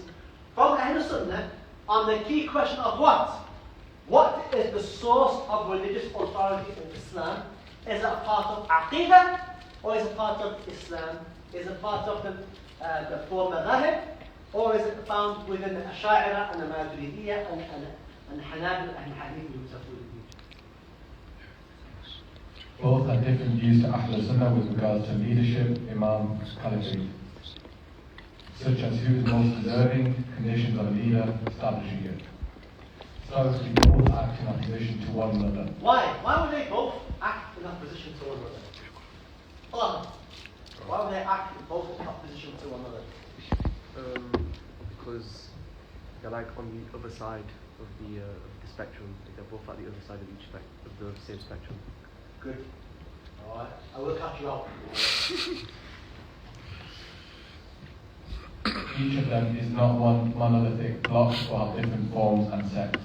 from Ahl Sunnah on the key question of what? What is the source of religious authority in Islam? Is it a part of Aqidah or is it part of Islam? Is it part of the four madhahib? Or is it found within the Ash'a'ira and the Maturidiyya and Hanabil and Hadith and Both had different views to Ahl Sunnah with regards to leadership, Imam, Caliphate, such as who is most deserving, conditions of a leader, establishing it. Historically, both act in opposition to one another. Why? Why would they both act in opposition to one another? Hold on. Why would they act both in opposition to one another? Because they're like on the other side of the spectrum. They're both at the other side of the same spectrum. Good. Alright. I will catch you out. Each of them is not one monolithic block or have different forms and sects.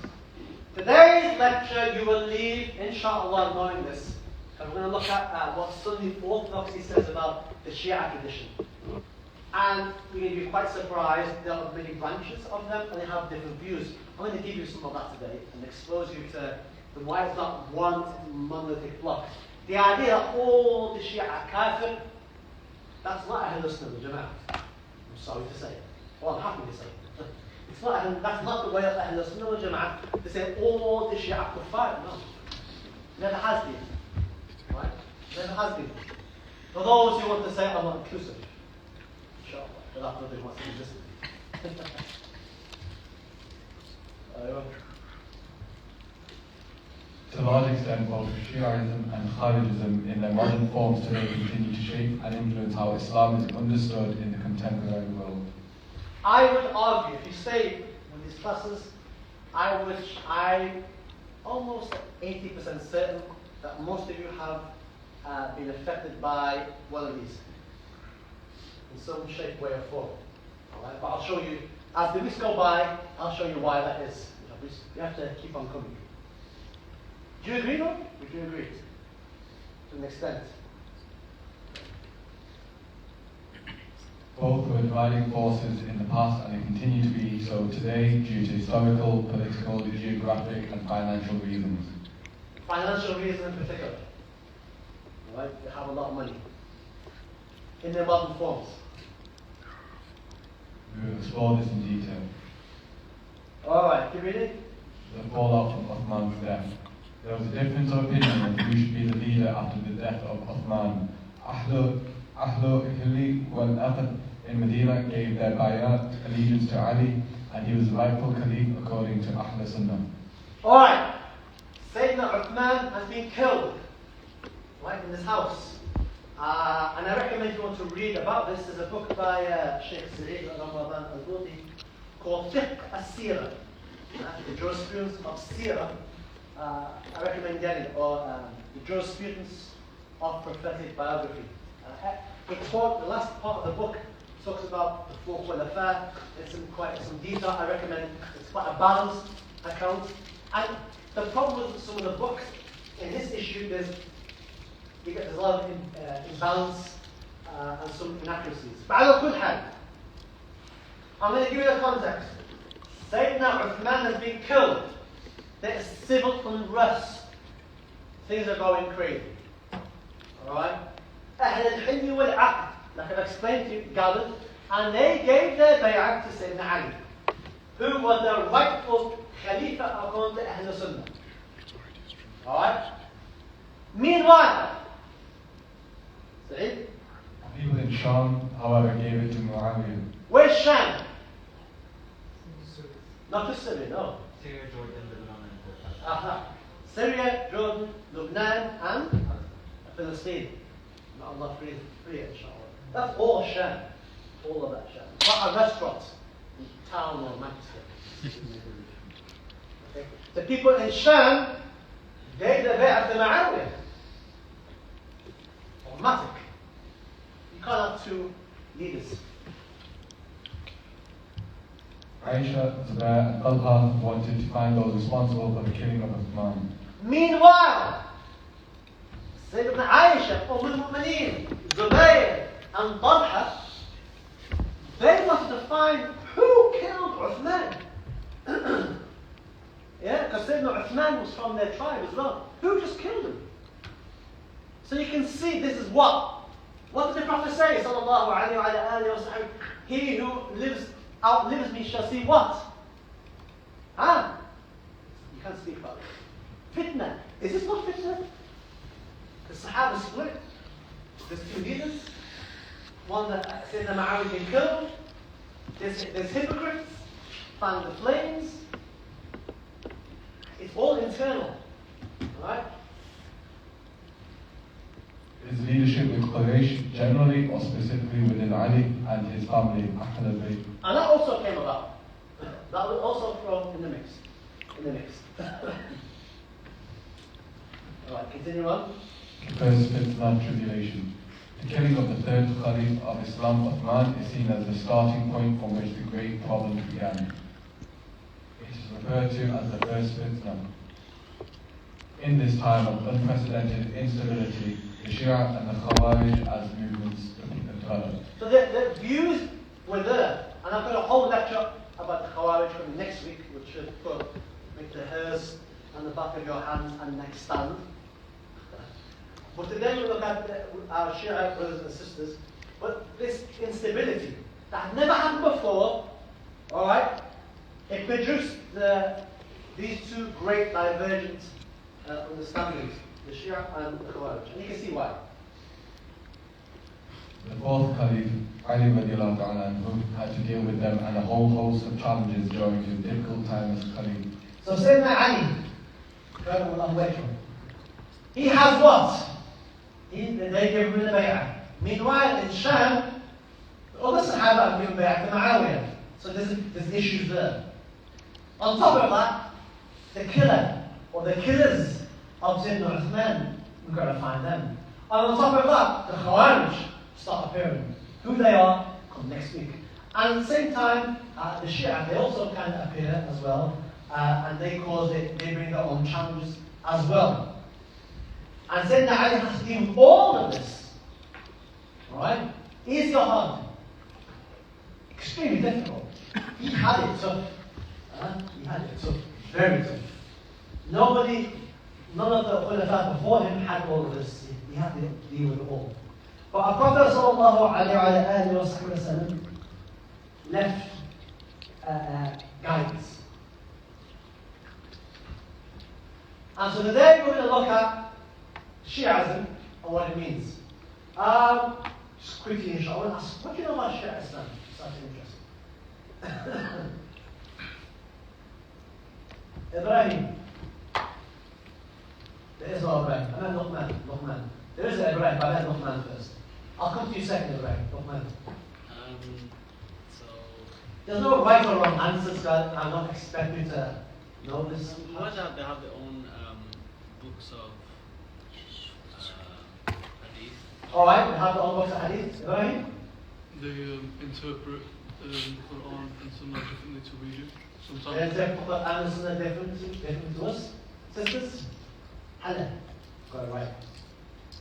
Today's lecture you will leave, inshallah, knowing this. And we're going to look at what Sunni orthodoxy says about the Shia tradition. And you're going to be quite surprised, there are many branches of them and they have different views. I'm going to give you some of that today and expose you to why it's not one monolithic block. The idea that all the Shia are kafir, that's not Ahl Sunnah wal Jama'ah. I'm sorry to say. Well, I'm happy to say. That's not the way of Ahl Sunnah wal Jama'ah to say all the Shia are kuffar. No. Never has been. Right? Never has been. For those who want to say I'm not inclusive. But that's what they want to exist. To a large extent, both Shi'ism and Kharijism in their modern forms today continue to shape and influence how Islam is understood in the contemporary world. I would argue, if you stay in these classes, I'm almost 80% certain that most of you have been affected by one of these. In some shape, way, or form. Alright? But I'll show you, as the weeks go by, I'll show you why that is. You have to keep on coming. Do you agree, though? Would you agree? To an extent. Both were dividing forces in the past and they continue to be so today due to historical, political, geographic and financial reasons. Financial reasons in particular. Right? They have a lot of money. In their modern forms. We will explore this in detail. Alright, you ready? The fallout from Uthman's death. There was a difference of opinion on who should be the leader after the death of Uthman. Ahlu Hilli wal Aqd in Medina gave their bayat allegiance to Ali, and he was the rightful caliph according to Ahl Sunnah. Alright, Sayyidina Uthman has been killed, right, in this house. And I recommend you want to read about this. There's a book by Sheikh Zane called Fiqh as-Sirah, the jurisprudence of Sirah. I recommend getting it, or the jurisprudence of prophetic biography. The last part of the book talks about the four khulafa. It's some detail. I recommend. It's quite a balanced account. And the problem with some of the books in this issue is there's a lot of imbalance and some inaccuracies. But ala kull hal, I'm going to give you the context. Sayyidina Uthman has been killed. There is civil unrest. Things are going crazy. Alright? Ahl al-Hilli wal Aqd, like I've explained to you, gathered, and they gave their bay'ah to Sayyidina Ali, who was the rightful Khalifa according to Ahl Sunnah. Alright? Meanwhile, Zane, People in Sham, however, gave it to Muawiyah. where's Sham? Not just Syria, no. Syria, Jordan, Lebanon, and Aha. Syria, Jordan, Lebanon, and Palestine. May Allah free it, inshallah. That's all Sham. All of that Sham. Not a restaurant in town or Manchester. Okay. The people in Sham gave the bay'ah to Muawiyah. Automatic. You can't have two leaders. Aisha, Zubair and Talha wanted to find those responsible for the killing of Uthman. Meanwhile, Sayyidina Aisha, al-Mu'mineen, Zubayr, and Talha, they wanted to find who killed Uthman. Yeah, because Sayyidina Uthman was from their tribe as well. Who just killed him? So you can see this is what? What did the Prophet say? Sallallahu alayhi wa alihi wa sallam. He who outlives me shall see what? Huh? You can't speak about it. Fitna. Is this not fitna? The Sahaba split. There's two leaders. One that said that Muawiyah been killed. There's hypocrites. Fan the flames. It's all internal. Alright? His leadership with Quraysh generally or specifically within Ali and his family, Ahl al-Bayt. And that also came about. That was also thrown in the mix. Alright, continue on. The first fitna tribulation. The killing of the third Caliph of Islam, Uthman, is seen as the starting point from which the great problem began. It is referred to as the first fitna. In this time of unprecedented instability, the Shia and the Khawarij as movements developed. So the views were there. And I've got a whole lecture about the Khawarij coming next week, which should make the hairs on the back of your hands and neck stand. But today we look at our Shia brothers and sisters. But this instability that had never happened before, alright, it produced these two great divergent understandings, the Shia and the Khawarij. And you can see why. The fourth Caliph, Ali radiallahu ta'ala anhu, had to deal with them and a whole host of challenges during his difficult time as Caliph. So Sayyidina Ali, he has what? They give him the bay'ah. Meanwhile, in Sham, the other Sahaba have given bay'ah to Muawiyah. So there's issues there. On top of that, the killer, or the killers of Sayyidina Uthman, we've got to find them. And on top of that, the Khawarij start appearing. Who they are, come next week. And at the same time, the Shia, they also kind of appear as well. And they bring their own challenges as well. And Sayyidina Ali has to deal with all of this. Alright? Easy or hard? extremely difficult. He had it tough. He had it tough, very tough. None of the Khulafa before him had all of this. He had to deal with it all. But our Prophet ﷺ left guidance. And so today we're going to look at Shi'ism and what it means. Just quickly, inshallah, I want to ask, what do you know about Shia Islam? That's interesting. Ibrahim. There is no Ibrahim. I meant Luqman. There is an Ibrahim, but I meant Luqman first. I'll come to you second, Ibrahim. Luqman. So there's no right or wrong answers, God. I'm not expecting you to know this. why they have their own books of hadith? Alright, we have the own books of hadith. Ibrahim? They interpret the Quran and Sunnah differently to we do. They Sometimes interpret the Quran and Sunnah different to us. Sisters? Hannah. Got it right.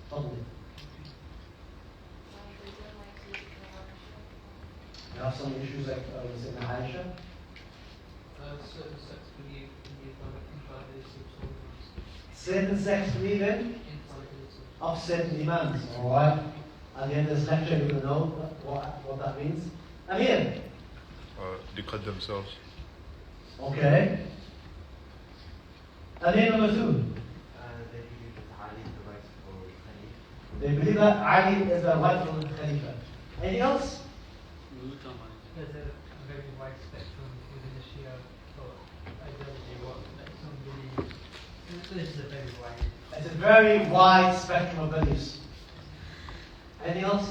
Totally. You have some issues like in Aisha. Certain sects believe in the infallibility of souls. Certain sects believe in of certain imams. Alright. At the end of this lecture, you're going to know what that means. Amir. They cut themselves. Okay. Amir number 2. They believe that Ali is the rightful Khalifa. Anything else? There's a very wide spectrum within the Shia thought ideology. What some believe. This is a very wide. It's a very wide spectrum of beliefs. Anything else?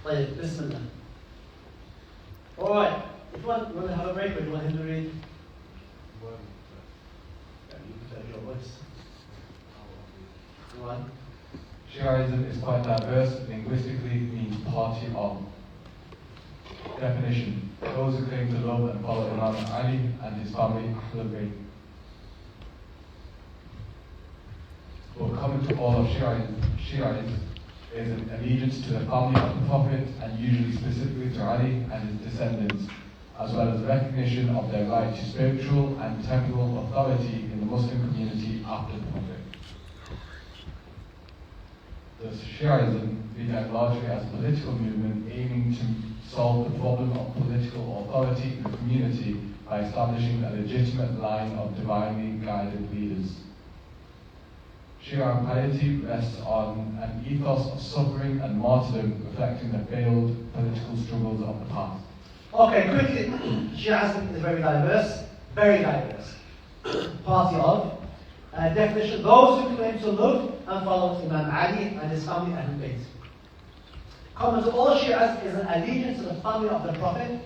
Like, Bismillah. Alright. If you want to have a break, or do you want him to read? You prefer your voice. Go on. Shi'ism is quite diverse. Linguistically means party of. Definition: those who claim to love and follow Imam Ali and his family, Ahlul Bayt. But common to all of Shi'ites is an allegiance to the family of the Prophet, and usually specifically to Ali and his descendants, as well as recognition of their right to spiritual and temporal authority in the Muslim community after the Prophet. Thus, Shi'ism began largely as a political movement aiming to solve the problem of political authority in the community by establishing a legitimate line of divinely guided leaders. Shia piety rests on an ethos of suffering and martyrdom, reflecting the failed political struggles of the past. Okay, quickly, Shi'ism is very diverse. Party of. Definition: those who claim to love and follow Imam Ali and his family Ahlul Bayt. Common to all Shi'as is an allegiance to the family of the Prophet,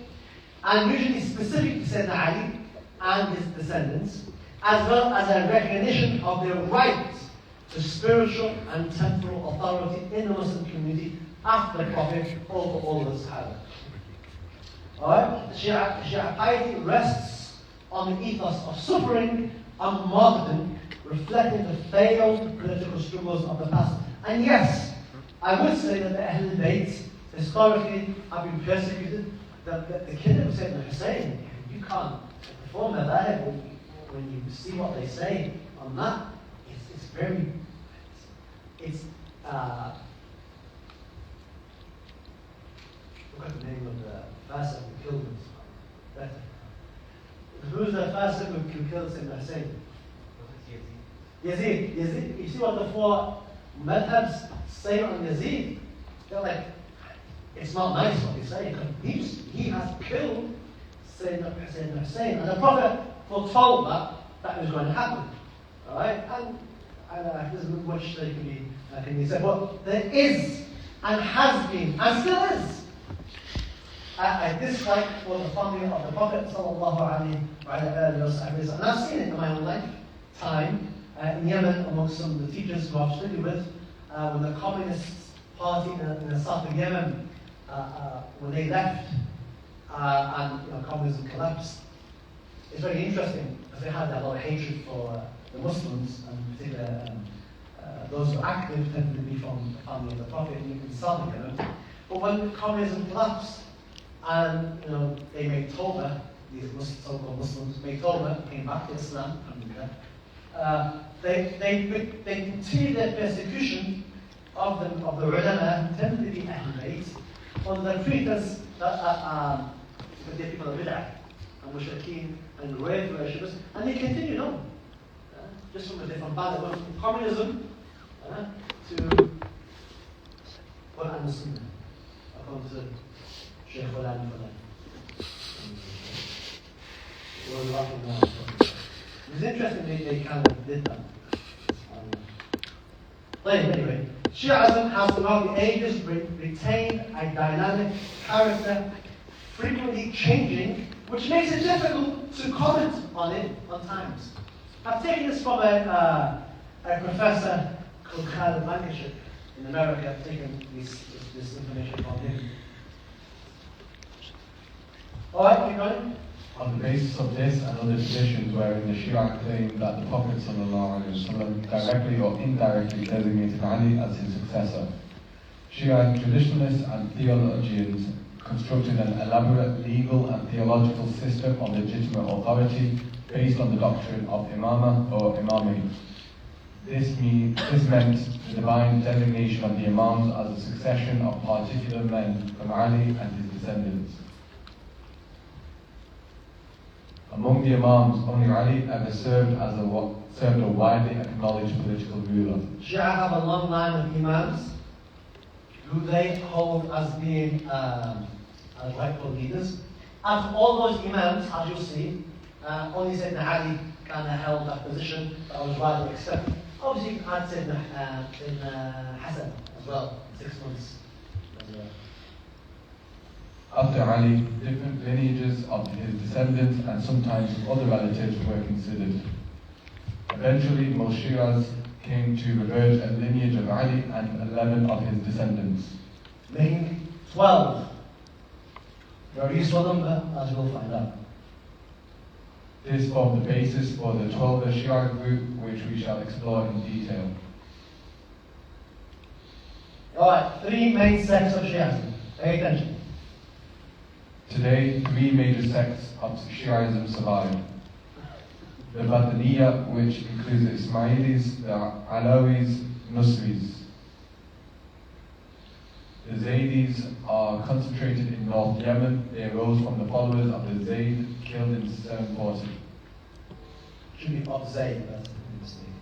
and usually specific to Sayyidina Ali and his descendants, as well as a recognition of their right to spiritual and temporal authority in the Muslim community after the Prophet over all the Sahaba. Alright? Shia piety rests on the ethos of suffering and martyrdom, reflecting the failed political struggles of the past. And yes, I would say that the Ahlul Bayt historically have been persecuted. The kingdom of Sayyidina Hussein, you can't perform that when you see what they say on that. It's very. Look at the name of the Fasik who killed him. Better. Who's the Fasik who killed Sayyidina Hussein? Yazid. You see what the four madhabs say on Yazid? They're like, it's not nice what they say, because he has killed Sayyidina Hussein. And the Prophet foretold that was going to happen. Alright? And there isn't much that can be said. But there is, and has been, and still is, a dislike for the family of the Prophet sallallahu alaihi wasallam. And I've seen it in my own lifetime. In Yemen, amongst some of the teachers who I've studied with, when the Communist Party in the south of Yemen, when they left and communism collapsed, it's very interesting because they had a lot of hatred for the Muslims, and in particular those who were active tended to be from the family of the Prophet in southern Yemen. But when communism collapsed, and they made Tawbah, these so-called Muslims made Tawbah, came back to Islam, they continued their persecution of the ulama who tended to be Ahlul Bayt under the pretense that they're people of bid'ah and mushrikeen and grave worshippers, and they continued on, just from a different path, from communism to Quran and Sunnah, according to Sheikh Fulan. It's interesting they kind of did that. Anyway, Shi'ism has throughout the ages retained a dynamic character, frequently changing, which makes it difficult to comment on it on times. I've taken this from a professor called Khalid Lancashire in America. I've taken this information from him. Alright, keep going. On the basis of this and other traditions wherein the Shia claim that the Prophet ﷺ directly or indirectly designated Ali as his successor, Shia traditionalists and theologians constructed an elaborate legal and theological system of legitimate authority based on the doctrine of imama or imamate. This meant the divine designation of the imams as a succession of particular men from Ali and his descendants. Among the imams, only Ali ever served a widely acknowledged political ruler. Shia have a long line of imams who they hold as being as rightful leaders. And all those imams, as you'll see, only Sayyidina Ali kind of held that position that was widely accepted. Obviously, you had Sayyidina Hassan as well, 6 months as well. After Ali, different lineages of his descendants and sometimes other relatives were considered. Eventually, most Shias came to reverse a lineage of Ali and 11 of his descendants. Making 12. Very useful number, as we'll find out. This formed the basis for the 12th Shia group, which we shall explore in detail. Alright, 3 main sects of Shiism. Pay attention. Today, 3 major sects of Shiism survive. The Batiniya, which includes the Ismailis, the Alawis, Nusris. The Zaydis are concentrated in North Yemen. They arose from the followers of the Zayd killed in 740. Should be of Zayd, that's the mistake.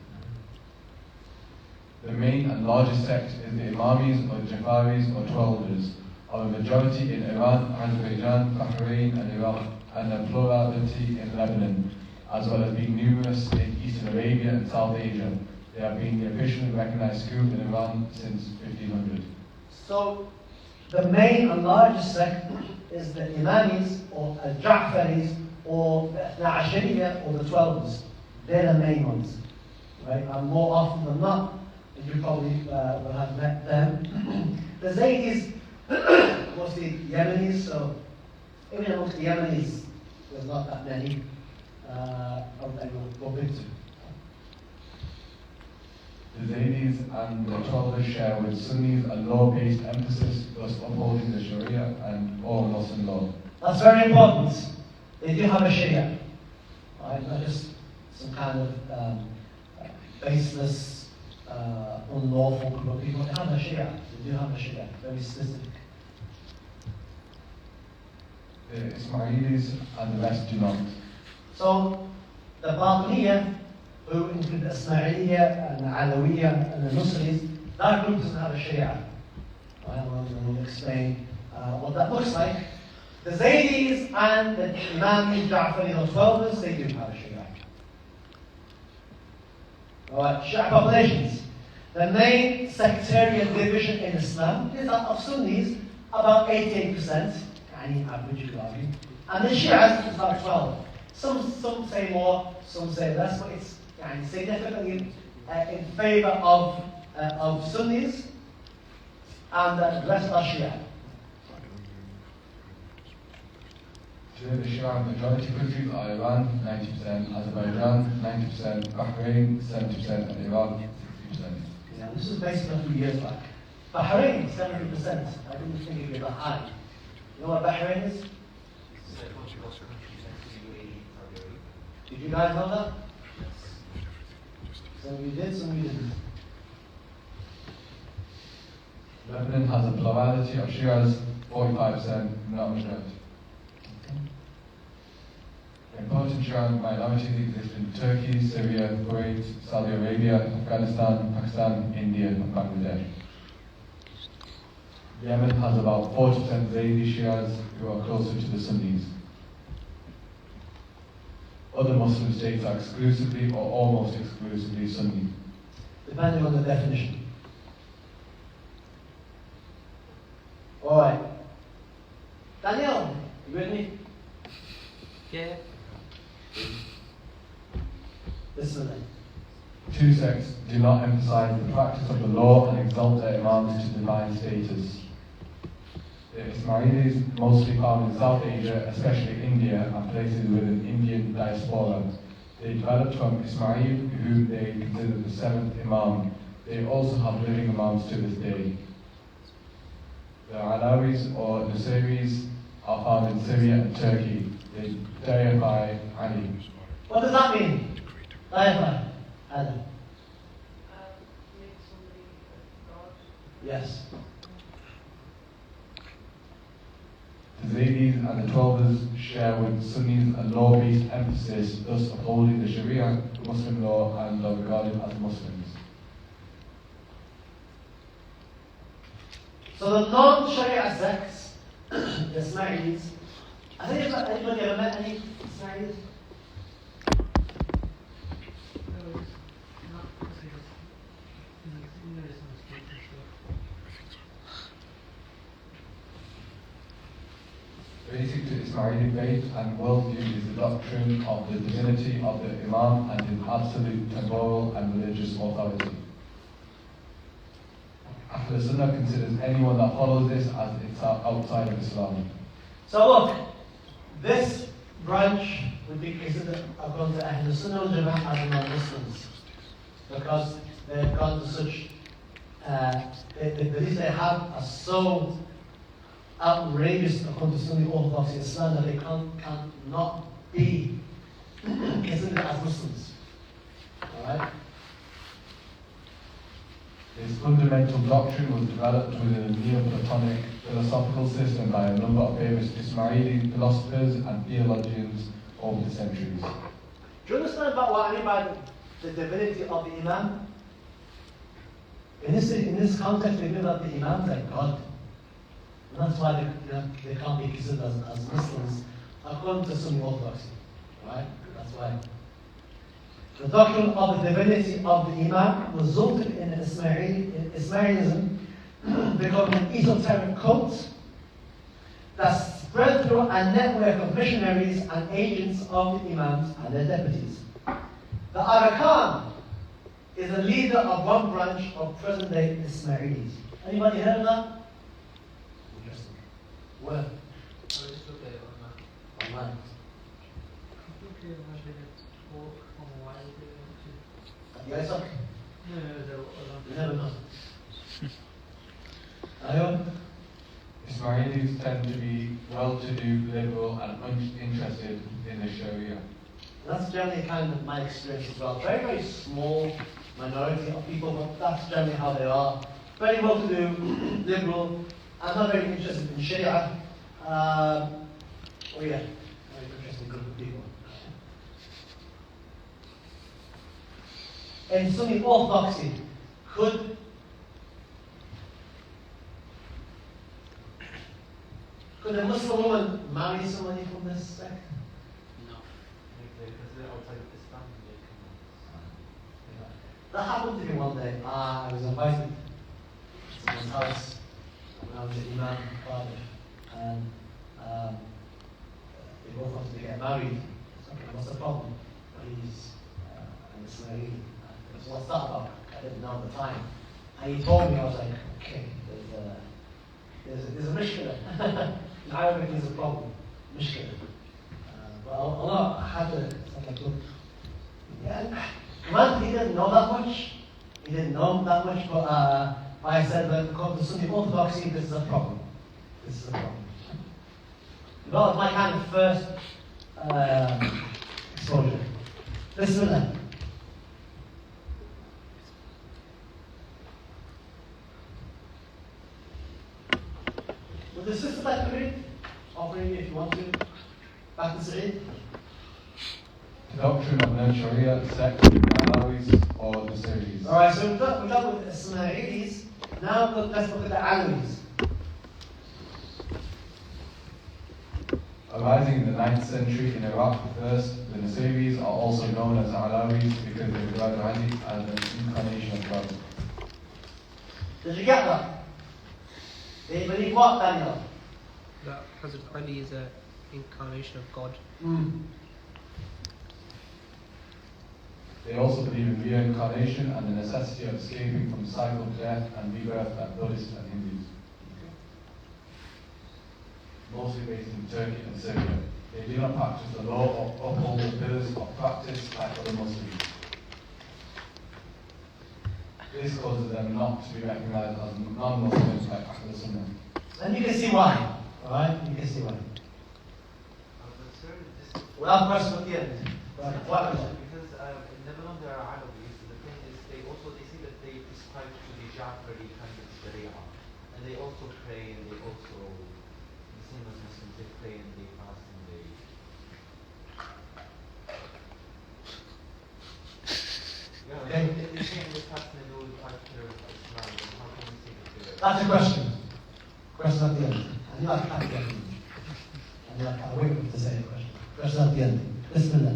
The main and largest sect is the Imamis or Jafaris or Twelvers, of a majority in Iran, Azerbaijan, Bahrain and Iraq, and a plurality in Lebanon, as well as being numerous in Eastern Arabia and South Asia. They have been the officially recognized group in Iran since 1500. So, the main and largest sect is the Imamis or Ja'faris or the Ashariya or the Twelvers. They're the main ones, right? And more often than not, you probably will have met them. The Zaydis, mostly Yemenis, so even amongst the Yemenis, there's not that many that we'll go into. The Zaydis and the Twelvers share with Sunnis a law-based emphasis, thus upholding the Sharia and all Muslim law. That's very important. They do have a Sharia, right? Not just some kind of baseless, unlawful group of people. They have a Sharia. They do have a Sharia, very specific. The Ismailis and the rest do not. So, the Batiniya, who include the Ismailiyya and the Alawiyya and the Nusris, that group doesn't have a Sharia. Right? We'll explain what that looks like. The Zaydis and the Imami, Ja'fari, or Twelvers, they do have a Sharia. Alright, Shia populations. The main sectarian division in Islam is that of Sunnis, about 88%, any average you argue, and the Shias is about 12. Some say more, some say less, but it's significantly in favour of Sunnis, and the rest are Shia. Today the Shia majority countries are Iran, 90%, Azerbaijan, 90%, Bahrain, 70%, and Iraq, 60%. Yeah, this is based on a few years back. Bahrain, 70%. I didn't think it'd be that high. You know what Bahrain is? Did you guys know that? Some of you did, some of you didn't. Lebanon has a plurality of Shias, 45%, not majority. Important Shia minorities exist in Turkey, Syria, Kuwait, Saudi Arabia, Afghanistan, Pakistan, India, and Bangladesh. Yemen has about 40% Zaydi Shias who are closer to the Sunnis. Other Muslim states are exclusively or almost exclusively Sunni. Depending on the definition. Alright. Daniel, you with me? Yeah. Listen then. Two sects do not emphasize the practice of the law and exalt their imams to divine status. The Ismailis, mostly found in South Asia, especially India, and places within Indian diaspora. They developed from Ismail, who they consider the seventh Imam. They also have living Imams to this day. The Alawis or Nusiris are found in Syria and Turkey. They deify Ali. What does that mean? Deify Adam. Make somebody a god. Yes. The Zaydis and the Twelvers share with Sunnis a law-based emphasis, thus upholding the Sharia, Muslim law, and are regarded as Muslims. So the non-Sharia sects, the Ismailis, I think anybody ever met any Ismailis? Basic to Ismaili faith and worldview is the doctrine of the divinity of the Imam and his absolute temporal and religious authority. Ahl Sunnah considers anyone that follows this as it's outside of Islam. So look, this branch would be considered according to Ahl Sunnah wal Jama'ah as non-Muslims, because they've gone to such, the beliefs they have are so outrageous according to Sunni Orthodox Islam that they can't not be considered as Muslims. Alright? This fundamental doctrine was developed within a Neoplatonic philosophical system by a number of famous Ismaili philosophers and theologians over the centuries. Do you understand about what I mean by the divinity of the Imam? In this context, they mean that the Imam is like God. And that's why they can't be considered as Muslims according to Sunni Orthodoxy. Right? That's why. The doctrine of the divinity of the Imam resulted in Ismailism becoming an esoteric cult that spread through a network of missionaries and agents of the Imams and their deputies. The Arakan is a leader of one branch of present-day Ismailis. Anybody heard of that? Interesting. Where? Online. You guys up? You never know. Anyone? Ismailis tend to be well-to-do, liberal, and uninterested in the Sharia. That's generally kind of my experience as well. Very, very small minority of people, but that's generally how they are. Very well-to-do, liberal, and not very interested in Sharia. Oh yeah, very interesting group of people. In Sunni Orthodoxy, could a Muslim woman marry somebody from this sect? No. That happened to me one day. I was invited to someone's house when I was at Imam Cardiff, and they both wanted to get married. So, okay, what's the problem? He's an Ismaili. So what's that about? I didn't know at the time. And he told me, I was like, okay, there's a mishkila. In Arabic, there's a problem. Mishkila. But Allah had to like, look. Yeah, man, he didn't know that much. He didn't know that much, but I said that because the Sunni Orthodoxy, this is a problem. This is a problem. That was my kind of first exposure. Bismillah. Would the sister like to read? Offering if you want to. Back to Zane. The doctrine of non-Sharia sect, the Alawi's or the series. Alright, so we've done with the Ismailis. Now let's look at the Alawis. Arising in the 9th century in Iraq first, the Nasiris are also known as Alawis because they regard Ali as an incarnation of God. Did you get that? They believe what, Daniel? That Hazrat Ali is an incarnation of God. They also believe in reincarnation and the necessity of escaping from the cycle of death and rebirth like Buddhists and Hindus. Mostly based in Turkey and Syria. They do not practice the law or uphold the pillars of practice like other Muslims. This causes them not to be recognized as non-Muslims like Ahlul Sunnah. And you can see why. Alright? You can see why. We'll have a question at the end. Right. What question? Because in Lebanon there are Alawis, the thing is they see that they prescribe to the Ja'fari kind of Sharia. And they also pray and they also, the same as Muslims, they pray and they fast and they... Yeah, Okay. they say in the past they do the 5 pillars of Islam, and how can we say that they're... That's a question. Question at the end. And you have to get it. And you have to wait to say a question. Question at the end. Bismillah.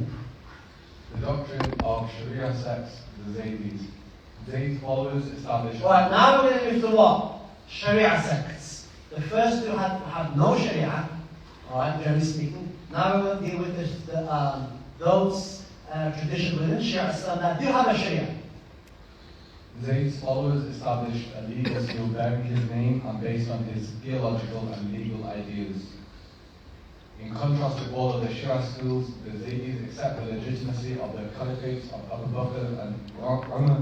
The doctrine of Sharia sects, the Zaydis. Zayd followers established... Alright, now we're going to move to what? Sharia sects. The first two had no Sharia, alright, generally speaking. Now we're going to deal with those traditions within Sharia Islam that do have a Sharia. Zayd's followers established a legal school bearing his name and based on his theological and legal ideas. In contrast to all of the Shia schools, the Zaydis accept the legitimacy of the caliphates of Abu Bakr and Umar,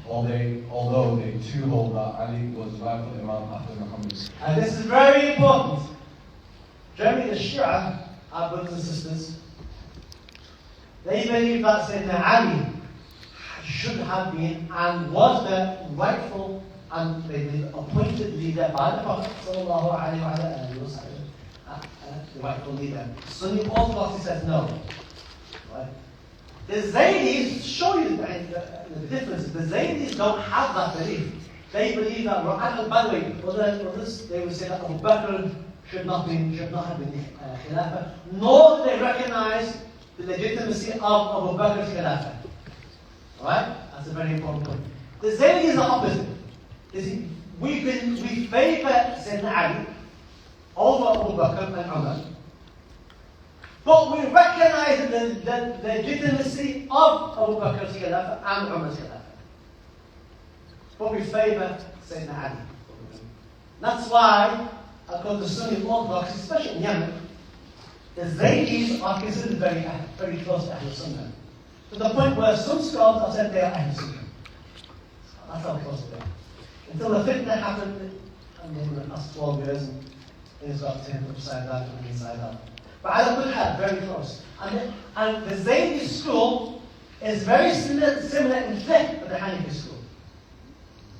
although they too hold that Ali was rightful Imam after Muhammad. And this is very important. Generally, the Shia, our brothers and sisters, they believe that Sayyidina Ali should have been and was the rightful and they believe appointed leader by the Prophet sallallahu alaihi wasallam. The rightful leader. Sunni Orthodoxy says no. Right? The Zaydis show you the difference. The Zaydis don't have that belief. They believe that, and by the way, others, they would say that Abu Bakr should not have been Khilafah, nor do they recognize the legitimacy of Abu Bakr's Khilafah. Alright? That's a very important point. The Zaydis are opposite. We favor Sayyidina Ali over Abu Bakr and Umar. But we recognize the legitimacy of Abu Bakr's Khilafah and Umar's Khilafah. But we favor Sayyidina Ali. That's why, according to Sunni Orthodox, especially in Yemen, the Zaydis are considered very close to Ahlul Sunnah. To the point where some scholars have said they are Ahlul Sunnah. That's how close they are. Until the fitna happened, in the past 12 years, and things got turned upside down and inside out. But I would have very close. And the Zaydi school is very similar in fiqh to the Hanafi school.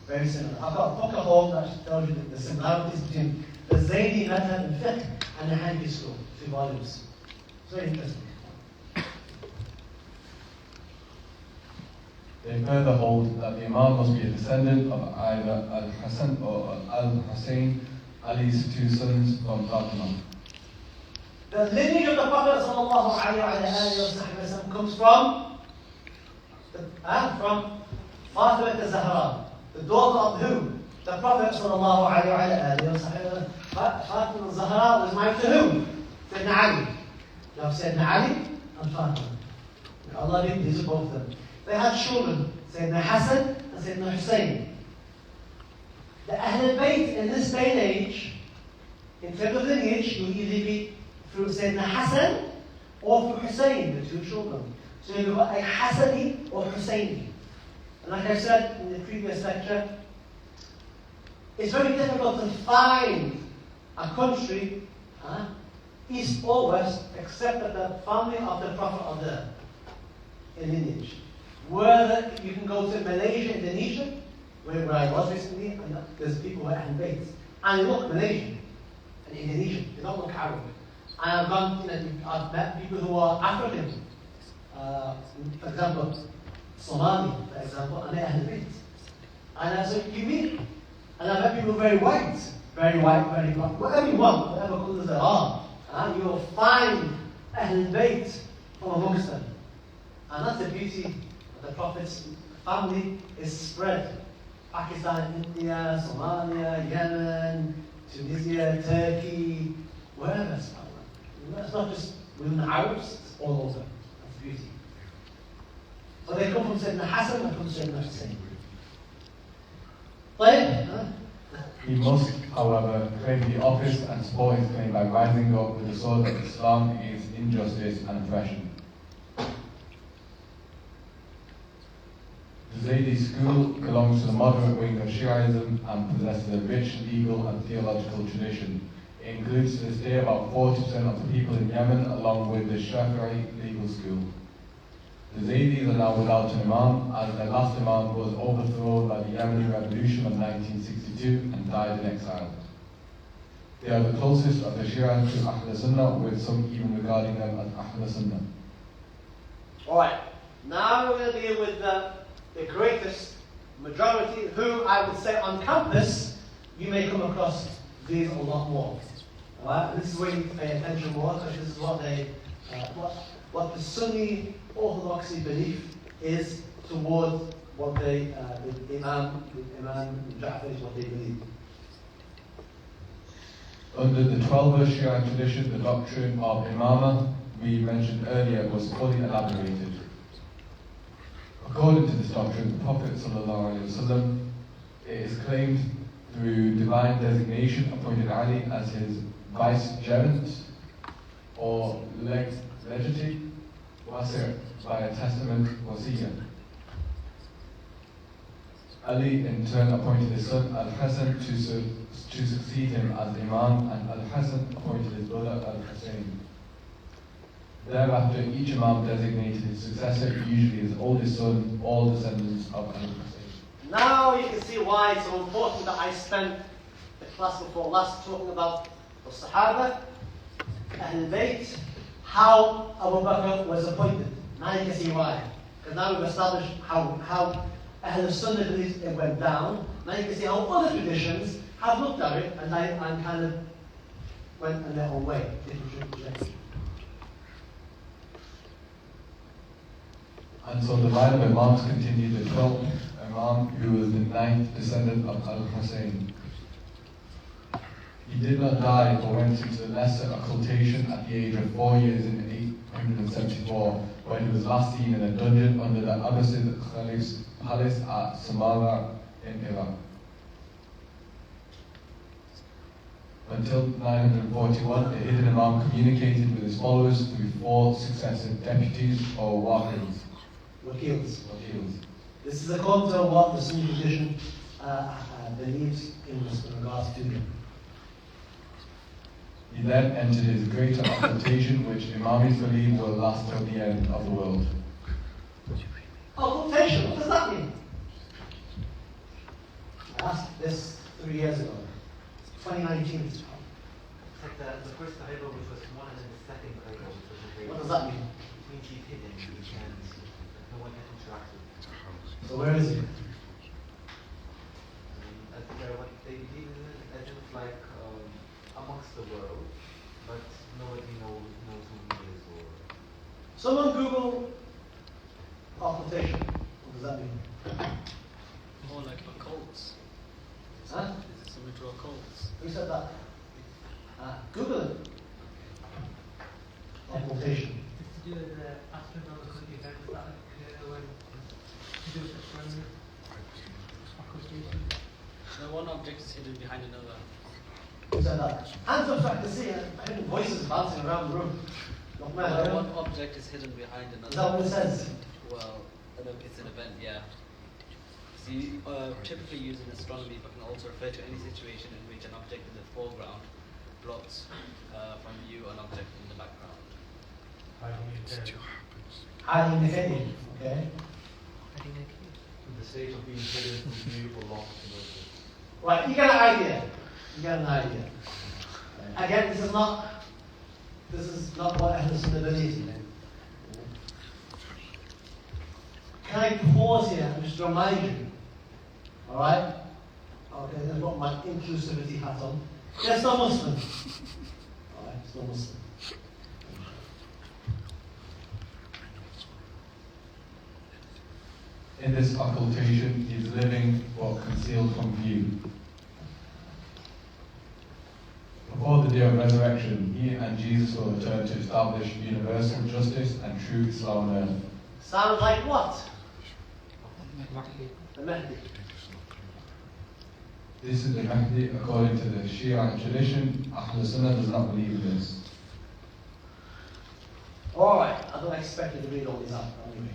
Very similar. I've got a book at home that tells you the similarities between the Zaydi method in fiqh and the Hanafi school. 2 volumes. It's very interesting. They further hold that the Imam must be a descendant of either Al-Hasan or Al-Hussein, Ali's 2 sons from Fatima. The lineage of the Prophet ﷺ comes from Fatima al-Zahra, the daughter of who? The Prophet ﷺ. Fatima al-Zahra was married to who? Sayyidina Ali. You have Sayyidina Ali and Fatima. Allah did these both of them. They had children, Sayyidina Hassan and Sayyidina Hussein. The Ahlul Bayt in this day and age, in terms of lineage, will either be through Sayyidina Hassan or through Hussein, the 2 children. So you've got a Hassani or Husseini. And like I said in the previous lecture, it's very difficult to find a country east or west, except that the family of the Prophet are there in lineage. Whether you can go to Malaysia, Indonesia, where I was recently, and there's people who are Ahlul Bayt, and they look Malaysian and Indonesian, they don't look Arab. And I've gone, I've met people who are African, for example, Somali, for example, and they're Ahlul Bayt. And so you meet, and I've met people very white, very black, whatever you want, whatever colours there are, you'll find Ahlul Bayt from amongst them. And that's the beauty of the Prophet's family is spread. Pakistan, India, Somalia, Yemen, Tunisia, Turkey, wherever. It's not just within the Arabs, it's all over. That's the beauty. So they come from Sayyidina Hassan, they come from Sayyidina Hussein. He must, however, claim the office and support his claim by rising up with the sword that Islam is injustice and oppression. The Zaydi school belongs to the moderate wing of Shiaism and possesses a rich legal and theological tradition. It includes to this day about 40% of the people in Yemen, along with the Shafi'i legal school. The Zaydis are now without an imam, as their last imam was overthrown by the Yemeni Revolution of 1962 and died in exile. They are the closest of the Shia to Ahl Sunnah, with some even regarding them as Ahl Sunnah. Alright, now we're going to deal with the greatest majority, who I would say on campus, you may come across these a lot more. Alright, this is where you need to pay attention more, because this is what they, what the Sunni orthodoxy belief is towards what they, the Imam Ja'far is what they believe. Under the 12 Shia tradition, the doctrine of Imamah we mentioned earlier was fully elaborated. According to this doctrine, the Prophet ﷺ, it is claimed through divine designation appointed Ali as his vicegerent or legatee, wasir, by a testament wasiyah. Ali in turn appointed his son Al-Hasan to succeed him as Imam, and Al-Hasan appointed his brother Al-Hussein. Thereafter, each Imam designated his successor, usually his oldest son, all descendants of Al-Hussein. Now you can see why it's so important that I spent the class before last talking about the Sahaba, Ahlul Bayt, how Abu Bakr was appointed. Now you can see why. Because now we've established how Ahlul Sunnah believes it went down. Now you can see how other traditions have looked at it and kind of went in their own way. And so the line of Imams continued. The 12th Imam, who was the 9th descendant of Al-Hussein. He did not die but went into the lesser occultation at the age of 4 years in 874, when he was last seen in a dungeon under the Abbasid Caliph's palace at Samarra in Iraq. Until 941, the hidden Imam communicated with his followers through 4 successive deputies or wakils. Wakils. This is according to what the Sunni tradition believes in regards to them. He then entered his greater occultation, which Imamis believe will last till the end of the world. Occultation, what does that mean? I asked this 3 years ago. 2019 is come. It's like the first Bible which was one, and then the second Bible which was a What does that mean? It means he's hidden, he can't, no one can interact with him. So where is he? What they believe in it, I think it's like amongst the world, but nobody knows who he is or... Someone Google occultation. What does that mean? More like occults. Huh? Is it similar to occults? Who said that? Google it. Occultation. It's to do with the astronomical events that occur when to do with astronomy. Occultation. No one object is hidden behind another. Who said that? Hands up so I can see voices bouncing around the room. Not mad, No one object is hidden behind another. Is that what it says? Well, it's an event, yeah. So you typically use in astronomy, but can also refer to any situation in which an object in the foreground blocks from you, an object in the background. Hiding the hidden, okay? In the state of being hidden from view for long. Right, you get an idea. You get an idea. Again, this is not what Ahlul Sunnah believes in. Can I pause here and just remind you? Alright? Okay, I've got my inclusivity hat on. Yes, not Muslim. Alright, it's not Muslim. In this occultation, he is living but concealed from view. Before the day of resurrection, he and Jesus will return to establish universal justice and true Islam on earth. Sounds like what? The Mahdi. This is the Mahdi according to the Shia tradition. Ahlul Sunnah does not believe in this. Alright, I don't expect you to read all these out anyway.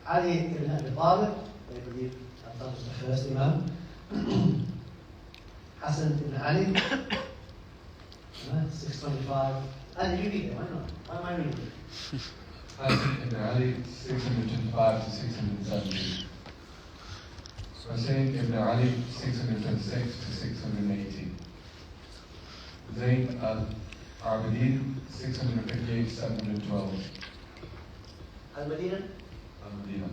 Ali ibn Abi Talib, they believe that was the first Imam. Hassan ibn Ali, 625. Ali, you read it, why not? Why am I reading it? Hassan ibn Ali, 625 to 670. Hussein ibn Ali, 626 to 680. Zane al-Abidin, 658 to 712. Al-Madinah? Al-Madinah.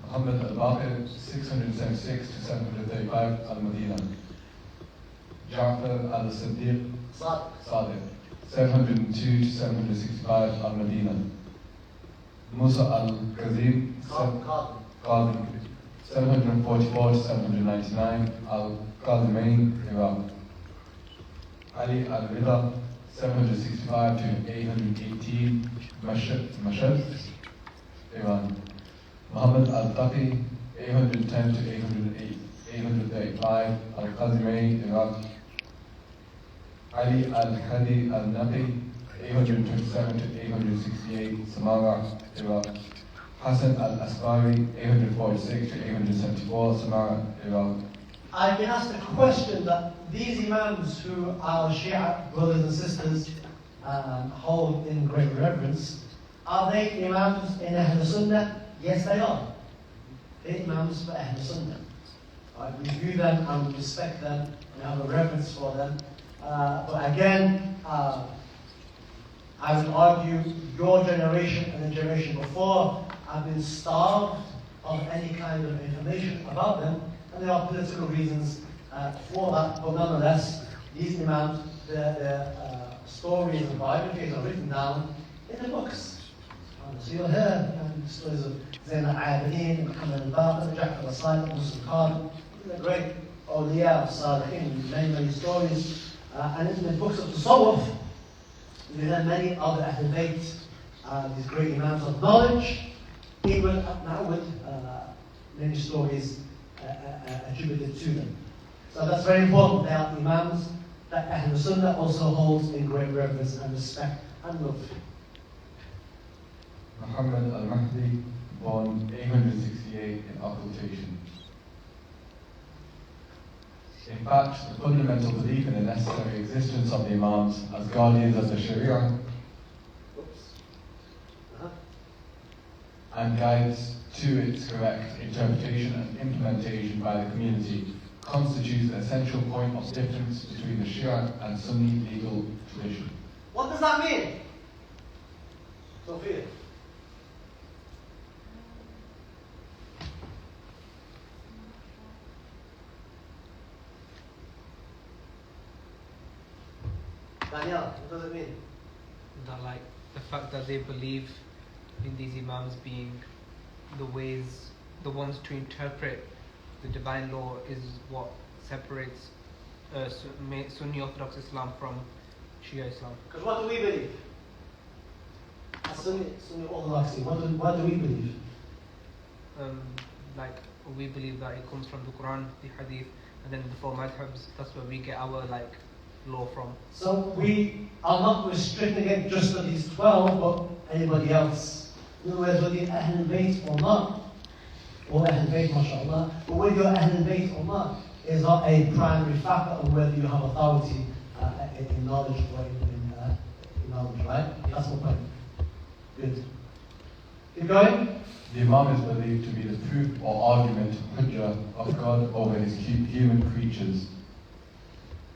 Muhammad al-Baqir, 676 to 735, Al-Madinah. Ja'far al-Siddiq, Sadiq, 702 to 765, Al-Madinah. Musa al-Kazim, Qadim, 744 to 799, Al-Qazimain, Iraq. Ali al-Rida, 765 to 818, Mashhad, Iran. Muhammad al-Taqi, 810 to 835, Al-Qazimain, Iraq. Ali al-Hadi al-Naqi, 827 to 868, Samara, Iraq. Hassan al-Asbari, 846 to 874, Samara, Iraq. I've been asked a question that these Imams who our Shia brothers and sisters hold in great reverence, are they Imams in Ahlul Sunnah? Yes, they are. They're Imams for Ahlul Sunnah. We view them and we respect them and have a reverence for them. But again, I would argue your generation and the generation before have been starved of any kind of information about them, and there are political reasons for that. But nonetheless, these Imams, their stories and biographies are written down in the books. So you'll hear stories of Zane al-Abidin, Muhammad al-Baqir, Ja'far al-Sadiq, Musa al-Qadim. These are great awliya, Salihin, many stories. And in the books of Tasawwuf, you hear many other Ahlul Bayt, these great Imams of knowledge, even now with many stories attributed to them. So that's very important. They are Imams that Ahlul Sunnah also holds in great reverence and respect and love. Muhammad al-Mahdi, born 868 in occultation. In fact, the fundamental belief in the necessary existence of the Imams as guardians of the Sharia and guides to its correct interpretation and implementation by the community constitutes an essential point of difference between the Shia and Sunni legal tradition. What does that mean? Sophia? Danielle, what does it mean? That like the fact that they believe in these Imams being the ones to interpret the divine law is what separates Sunni Orthodox Islam from Shia Islam. Because what do we believe? As Sunni Orthodoxy, what do we believe? Like we believe that it comes from the Quran, the Hadith, and then the four madhabs. That's where we get our law from. So we are not restricting it just to these 12, but anybody else. In other words, whether you're Ahlul Bayt or not, or Ahlul Bayt, mashallah, but whether you're Ahlul Bayt or not, is not a primary factor on whether you have authority in knowledge or in knowledge, right? That's my point. Good. Keep going. The Imam is believed to be the proof or argument, hujjah, of God over his human creatures.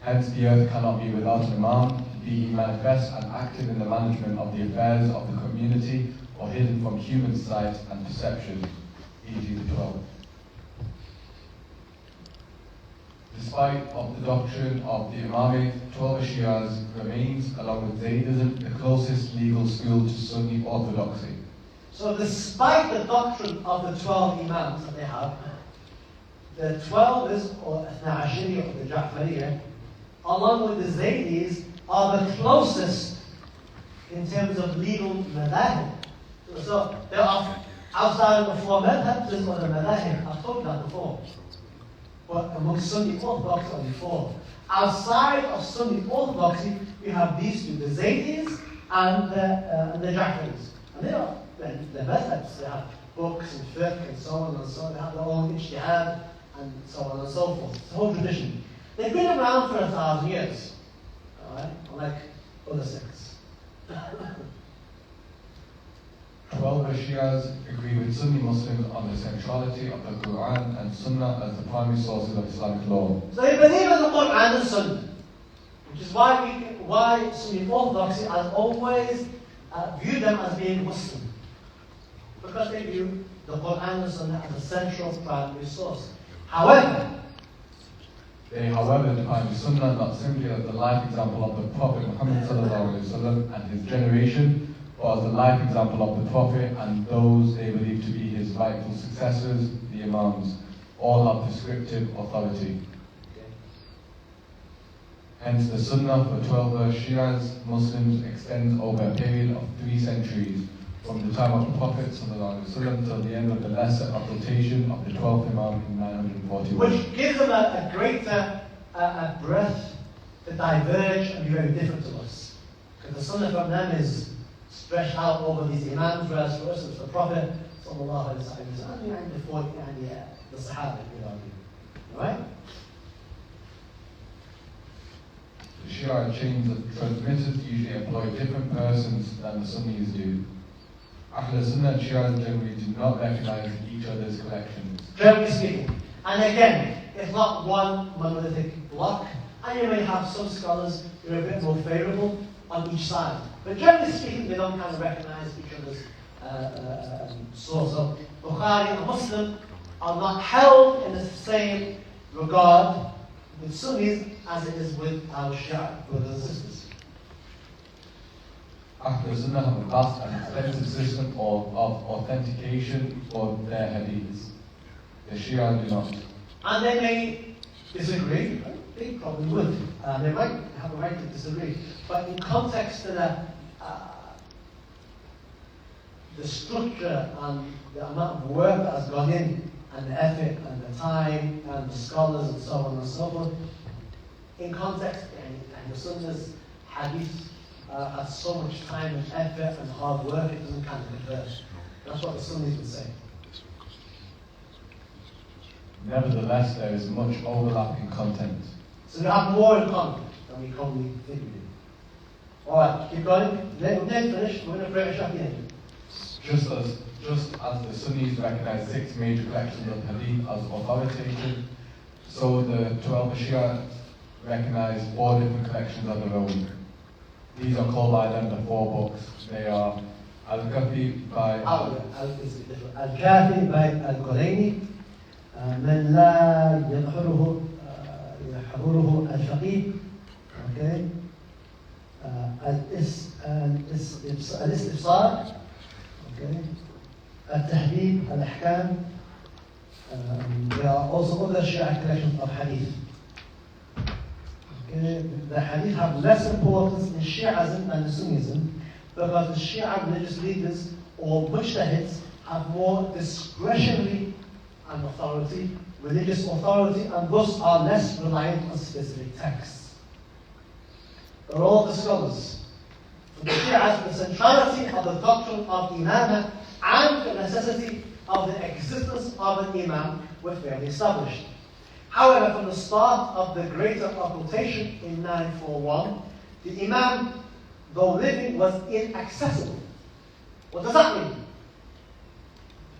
Hence, the earth cannot be without an Imam, be he manifest and active in the management of the affairs of the community or hidden from human sight and perception, e.g. the 12. Despite of the doctrine of the Imamate, 12 Shias remains, along with Zaydism, the closest legal school to Sunni orthodoxy. So despite the doctrine of the 12 Imams that they have, the 12s, or Ithna Ashariya or the Ja'fariyya, along with the Zaydis, are the closest in terms of legal madhahib. So there are, outside of the four madhabs, there's other madhahib. I've talked about before. But amongst Sunni orthodoxy, only four. Outside of Sunni orthodoxy, we have these two, the Zaydis and the Ja'faris. And they are the madhabs. They have books and fiqh and so on and so on. They have their own ijtihad and so on and so forth. It's a whole tradition. They've been around for 1,000 years. Alright? Unlike other sects. 12 Shias agree with Sunni Muslims on the centrality of the Quran and Sunnah as the primary sources of Islamic law. So they believe in the Quran and Sunnah, which is why Sunni orthodoxy has always viewed them as being Muslim, because they view the Quran and Sunnah as a central primary source. However, they, however, define the Sunnah not simply as the life example of the Prophet Muhammad ﷺ and his generation, but as the life example of the Prophet and those they believe to be his rightful successors, the Imams. All have prescriptive authority. Hence, the Sunnah for 12 Shias Muslims extends over a period of 3 centuries, from the time of the Prophet ﷺ till the end of the lesser occultation of the 12th Imam in 941. Which gives them a greater breadth to diverge and be very different to us. Because the Sunnah from them is stretched out over these Imams, whereas for us it's the Prophet sallallahu alaihi wasallam and before the Sahaba, you know. Right? The Shia chains of transmitters usually employ different persons than the Sunnis do. Ahl Sunnah and Shia generally do not recognize each other's collections. Generally speaking. And again, it's not one monolithic block, and you may have some scholars who are a bit more favorable on each side. But generally speaking, they don't kind of recognize each other's source. So Bukhari and Muslim are not held in the same regard with Sunnis as it is with our Shia brothers and sisters. Ahl Sunnah have a vast and extensive system of authentication for their hadiths. The Shia do not. And they may disagree. They probably would. They might have a right to disagree. But in context to the structure and the amount of work that has gone in, and the effort and the time and the scholars and so on and so forth, in context, and the Sunnah's hadith has so much time and effort and hard work, it doesn't kind of converge. That's what the Sunnis would say. Nevertheless, there is much overlap in content. So we have more in common than we commonly think we do. Alright, keep going. Then finish. We're going to pray at the end. Just as the Sunnis recognize 6 major collections of hadith as authoritative, so the 12 Shia recognize 4 different collections of their own. These are called by them the 4 books. They are Al-Kafi by Al-Kafi by Al-Quraini, من لا يحضره الفقيه. Okay. الاستفسار. Okay. التحديد الأحكام. There are also other Shia collections of hadith. Okay. The hadith have less importance in Shi'ism than in Sunnism, because the Shia religious leaders or mujtahids have more discretionary and authority, religious authority, and thus are less reliant on specific texts. But all the scholars, for the Shias, the centrality of the doctrine of Imamah and the necessity of the existence of an Imam were fairly established. However, from the start of the Greater Occultation in 941, the Imam, though living, was inaccessible. What does that mean?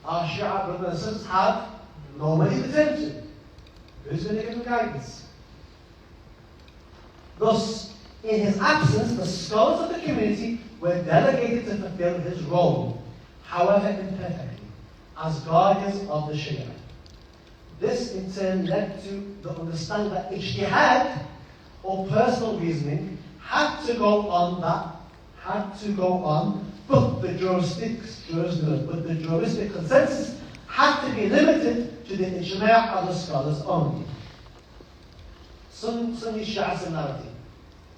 Our Shia brothers and sisters have nobody to turn to. Who's going to give them guidance? Thus, in his absence, the scholars of the community were delegated to fulfill his role, however imperfectly, as guardians of the Sharia. This in turn led to the understanding that ijtihad, or personal reasoning, had to go on, but the juristic consensus had to be limited to the ijma' of the scholars only. Sunni Shia similarity.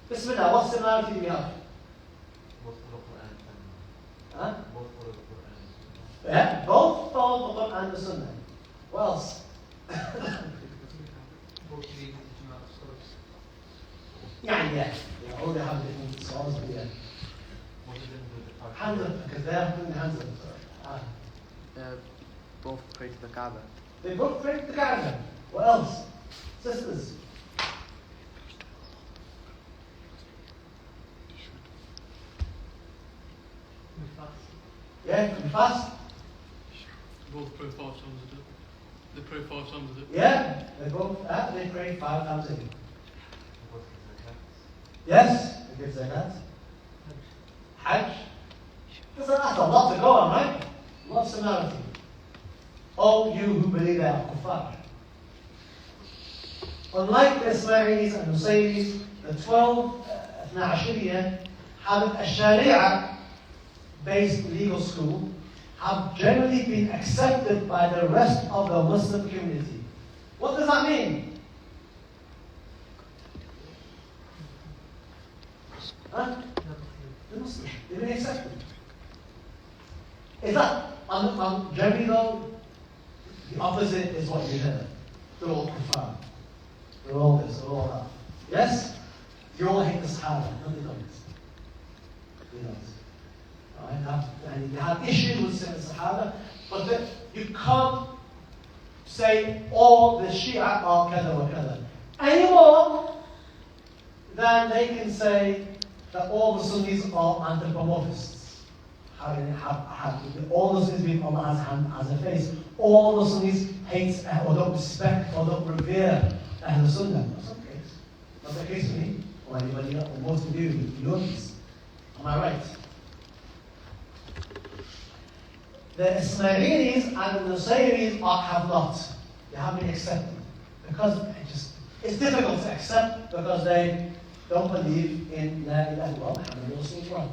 Bismillah, what similarity do we have? Both for the Quran and Huh? both for the Quran and Sunnah. Yeah, both follow the Quran and the Sunnah. What else? Both lead to Jamaat scholars. Yeah. All they have different scholars, but yeah. What is it with the Hands up, because they have putting their hands up. Both pray to the Kaaba. They both pray to the Kaaba. What else? Sisters. We fast. Yeah, can fast. Both pray 5 times a day. They pray 5 times a day. Yeah, they pray 5 times a day. What is the text? Yes, they give zakat. Hajj. That's a lot to go on, right? A lot of similarity. Oh, you who believe they are kuffar. Unlike the Ismailis and Nusayris, the 12 Ashariya have a Sharia based legal school, have generally been accepted by the rest of the Muslim community. What does that mean? Huh? The Muslims, they've been accepted. Is that, generally though, the opposite is what you heard. They're all kuffar. They're all this, they're all that. Yes? You all hate the Sahaba. No, they don't. They don't. Right? And you have issues with the Sahaba, but you can't say all the Shia are kada wa kada. Any more than they can say that all the Sunnis are anthropomorphists. All the Sunnis believe Allah has a hand, has a face. All the Sunnis hate or don't respect or don't revere Ahl Sunnah. That's not the case. Not the case for me, or anybody else, or most of you know this. Am I right? The Ismailis and the Nusayris have not. They have been accepted. Because it's difficult to accept because they don't believe in La ilaha illallah Muhammadur Rasulullah.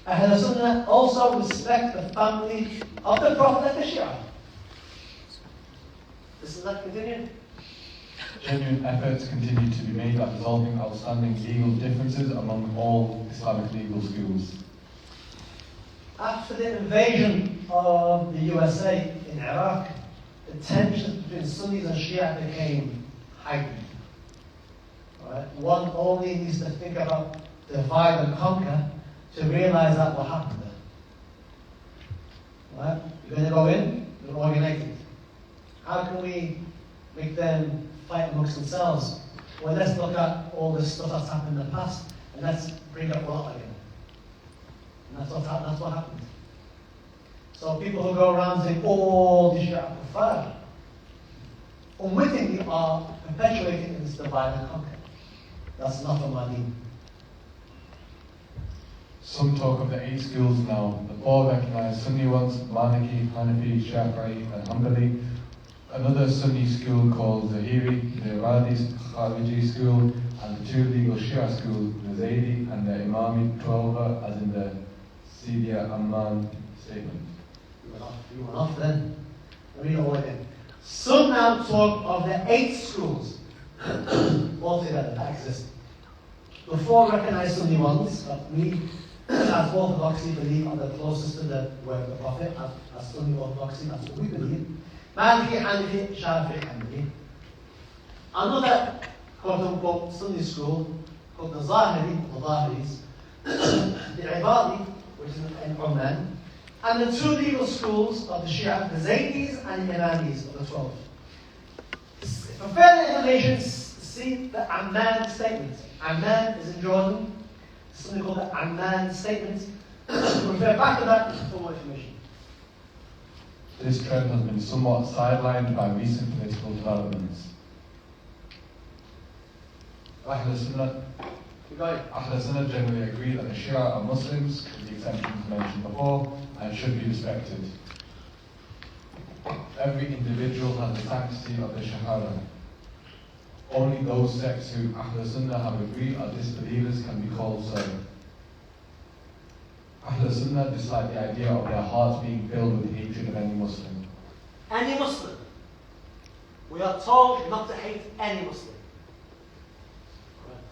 Ahl Sunnah also respect the family of the Prophet and the Shia. This is not continuing. Genuine efforts continue to be made at resolving outstanding legal differences among all Islamic legal schools. After the invasion of the USA in Iraq, the tension between Sunnis and Shia became heightened. Right? One only needs to think about divide and conquer to realize that what happened there. Right? You're going to go in, you're organized. How can we make them fight amongst themselves? Well, let's look at all this stuff that's happened in the past and let's bring up what again. And that's what happened. So people who go around saying all the Shia kuffar, unwittingly are perpetuating this divide and conquer. That's not what I mean. Some talk of the 8 schools now. The 4 recognized Sunni ones, Maliki, Hanafi, Shafi'i and Hanbali. Another Sunni school called Zahiri, the Iradi Khariji school, and the 2 legal Shia schools, the Zaidi and the Imami 12, as in the Sidia Amman statement. You went off then. Let me know again. Some now talk of the 8 schools altogether that exist. The 4 recognized Sunni ones that we, as Orthodoxy, believe are the closest to the word of the Prophet, as Sunni Orthodoxy, that's what we believe. Maliki, Hanafi, Shafi'i, Hanbali. Another quote-unquote Sunni school called the Zahiri, the Zahiris, the Ibadi, which is in Oman, and the 2 legal schools of the Shia, the Zaydis and the Imamis of the 12. For further information, see the Amman statement. Amman is in Jordan. Something called the Amman statement. Refer back to that for more information. This trend has been somewhat sidelined by recent political developments. Ahl Sunnah generally agree that the Shia are Muslims, with the exceptions mentioned before, and should be respected. Every individual has the sanctity of the Shahada. Only those sects who Ahl Sunnah have agreed are disbelievers can be called so. Ahl Sunnah dislike the idea of their hearts being filled with hatred of any Muslim. Any Muslim. We are told not to hate any Muslim.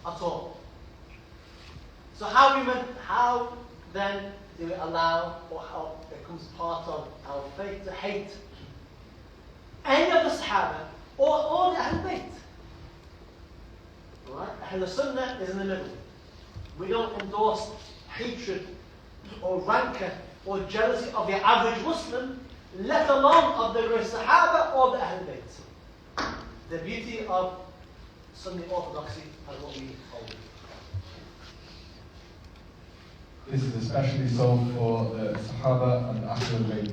At all. So how then do we allow, or how it becomes part of our faith to hate any of the Sahaba or all the Ahl Bayt? Right? Ahl Sunnah is in the middle. We don't endorse hatred or rancor or jealousy of the average Muslim, let alone of the great Sahaba or the Ahl Bayt. The beauty of Sunni orthodoxy and what we hold. This is especially so for the Sahaba and Ahlul Bayt.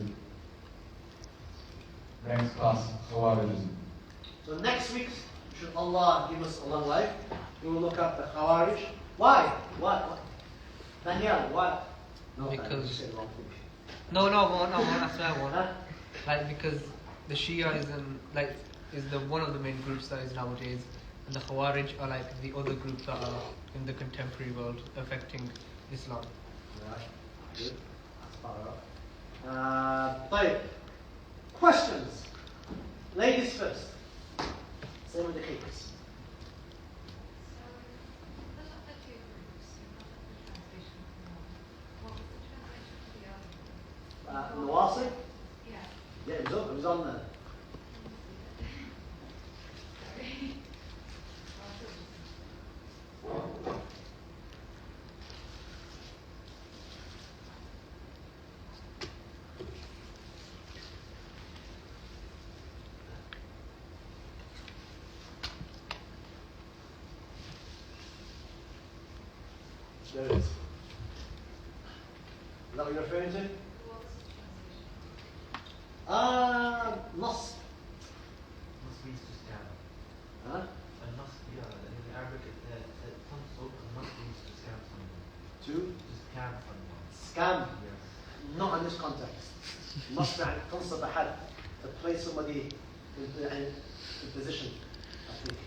Next class, Khawarijism. So next week, should Allah give us a long life, we will look at the Khawarij. Why? What? Daniel, why? No, Because- you said wrong thing. No, that's what I want. Huh? Like, because the Shia is the one of the main groups that is nowadays, and the Khawarij are like the other groups that are in the contemporary world affecting Islam. Right. Good. That's far out. طيب. Questions. Ladies first. Same with the kids. Nawasib? Yeah, it was on there. There it is. Is that what you're referring to? Nasb. Nas means to scam. Huh? And nas, yeah, in Arabic it comes so, nas means to scam someone. To To scam someone. scam. Yes. Not in this context. Nasb يعني تنصب أحد, to place somebody in position, I think.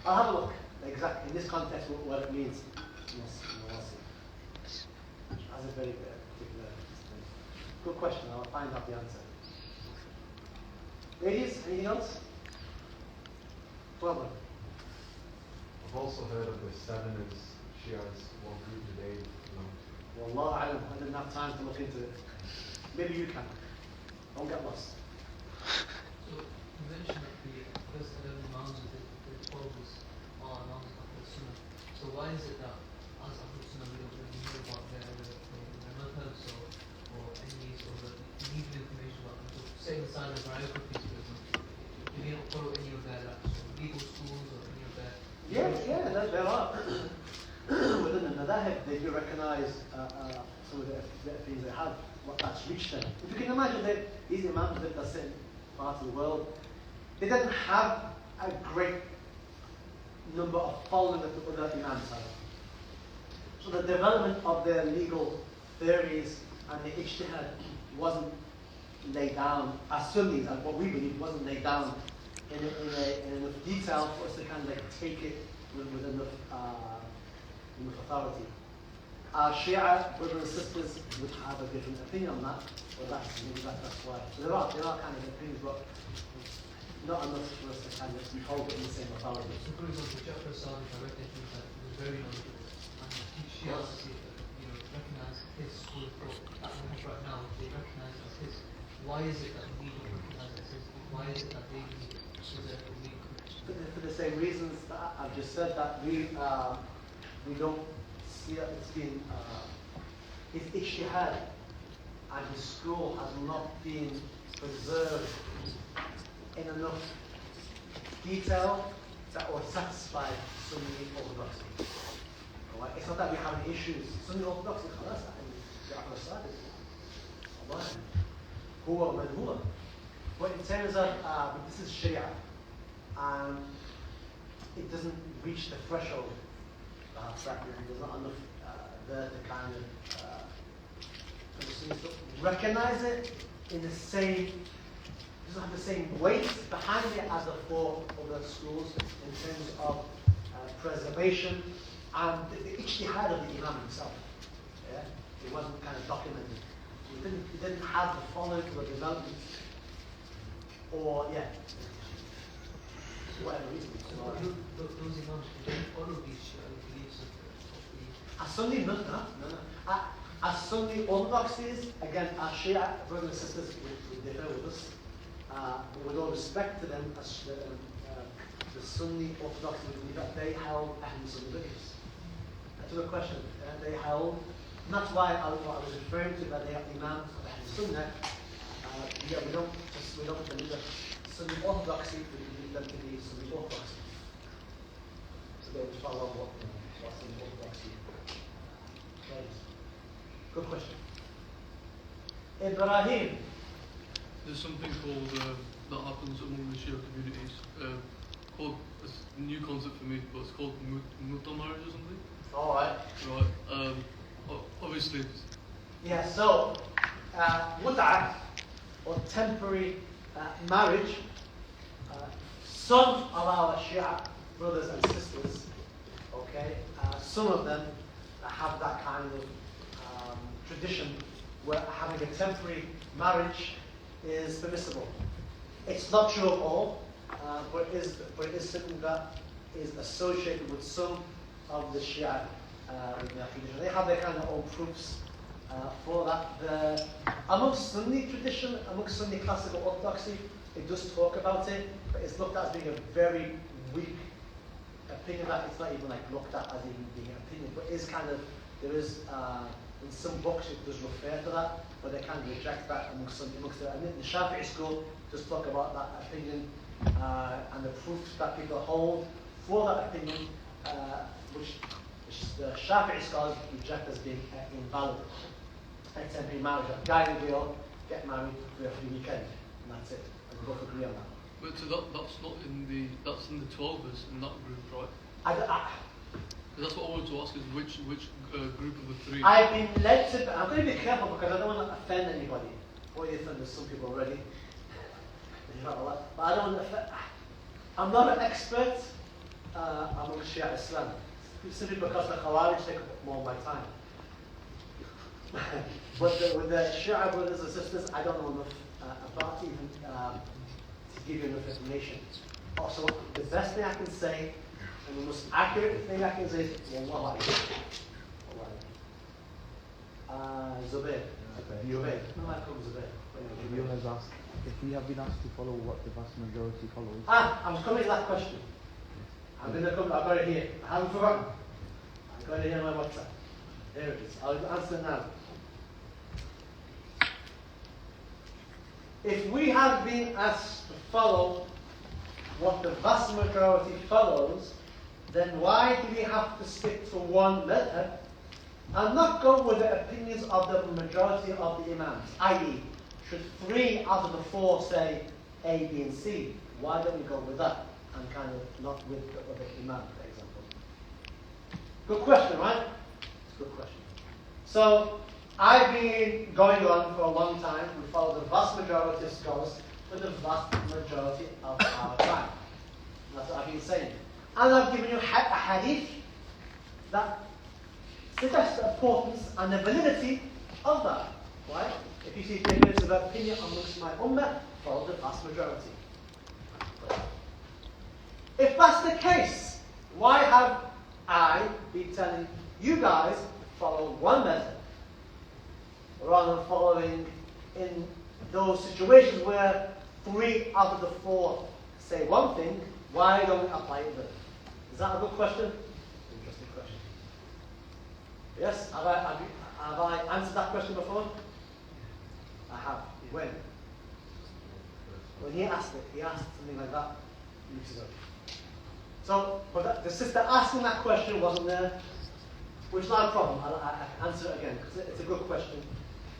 I'll have a look. Exactly in this context what it means. Has a very particular. Good question. I'll find out the answer. Ladies, anything else? Problem. I've also heard of the seven as Shias, one group today belong to. Wallah, I didn't have time to look into it. Maybe you can. Don't get lost. So you mentioned that the first 11 imams of the followers are imams of Ahl Sunnah. So why is it that as Ahl Sunnah we don't really know about their methods or any sort of legal information about them? So setting aside the biographies, for example, do we not follow any of their legal schools or any of their... Yeah, there are. Within the Madahib, they do recognize some of the things they have, what that's reached them. If you can imagine that these imams lived in certain parts of the world, they didn't have a great number of following that the other imams have. So the development of their legal theories and the ijtihad wasn't laid down as Sunnis, and what we believe wasn't laid down in enough detail for us to kind of like take it with enough authority. Our Shia brothers and sisters would have a different opinion on that, but that's why. So there are kind of opinions, but not enough for us to kind of hold it in the same authority. So for example, Jafar Sadiq, I reckon he was very knowledgeable, and Shia recognize his school of thought that we have right now, they recognize as his. Why is it that we don't recognize as his? Why is it that they need to preserve the legal? For the same reasons that I've just said, that we don't see that it's been his ijtihad and his school has not been preserved in enough detail or satisfy Sunni orthodoxy. Alright? It's not that we have any issues. Sunni orthodoxy, خلاص, Ja'far as-Sadiq. Allah. Huwa man huwa. But in terms of, this is Sharia, and it doesn't reach the threshold, perhaps that there's not enough there to kind of recognize it in the same, doesn't have the same weight behind it as the four other schools in terms of preservation and the ijtihad of the Imam himself. Yeah? It wasn't kind of documented. It didn't have the following or development or, whatever reason. Those imams who don't follow these beliefs of the... As Sunni, no. As Sunni orthodoxies, again, our Shia brothers and sisters will differ with us. But with all respect to them, as the Sunni orthodox believe that they held Ahl Sunni beliefs. That's a good question. They held, and that's why I was referring to that they have the Imams of Ahl Sunnah. We don't believe that Sunni orthodoxy, we believe them to be Sunni orthodoxy. So they would follow what Sunni orthodoxy claims. Good question. Ibrahim. There's something called that happens among the Shia communities. Called a new concept for me, but it's called muta marriage or something. All right. Right. Obviously. Yeah. So muta or temporary marriage. Some of our Shia brothers and sisters, okay, some of them have that kind of tradition where having a temporary marriage is permissible. It's not true of all, but it is something that is associated with some of the Shia tradition. They have their kind of own proofs for that. Amongst Sunni tradition, amongst Sunni classical orthodoxy, it does talk about it, but it's looked at as being a very weak opinion. That it's not even like looked at as even being an opinion, but is kind of, there is in some books it does refer to that, but they kind of reject that amongst the Shafi'i school does talk about that opinion and the proofs that people hold for that opinion, which the Shafi'i scholars reject as being invalid. A temporary marriage, a guy and girl get married for a free weekend, and that's it. And we both agree on that. But so that's not that's in the 12ers in that group, right? That's what I wanted to ask is which group of the three? I've been led to, I'm going to be careful because I don't want to offend anybody. Already offended some people already. But I don't want to offend. I'm not an expert among Shia Islam. Simply because the Khawarij take up more of my time. But with the Shia brothers and sisters, I don't know enough about even to give you enough information. Also, the best thing I can say, and the most accurate thing I can say is, Wallahu A'lam. Zubair. Zubair. No, I call Zubair. You has asked if we have been asked to follow what the vast majority follows. I'm coming to that question. I'm going to come. I've got it here. I haven't forgotten. I've got it here on my WhatsApp. There it is. I'll answer it now. If we have been asked to follow what the vast majority follows, then why do we have to stick to one madhab and not go with the opinions of the majority of the imams? I.e., should 3 out of the 4 say A, B, and C? Why don't we go with that and kind of not with the other imam, for example? Good question, right? It's a good question. So, I've been going on for a long time. We follow the vast majority of scholars for the vast majority of our time. That's what I've been saying. And I've given you a hadith that suggests the importance and the validity of that. Right? If you see difference of opinion amongst my ummah, follow the vast majority. If that's the case, why have I been telling you guys to follow one method rather than following in those situations where 3 out of the 4 say one thing? Why don't we apply it then? Is that a good question? Interesting question. Yes? Have I answered that question before? I have. When? When he asked it, he asked something like that. weeks ago. So, but the sister asking that question wasn't there, which is not a problem. I can answer it again, because it's a good question.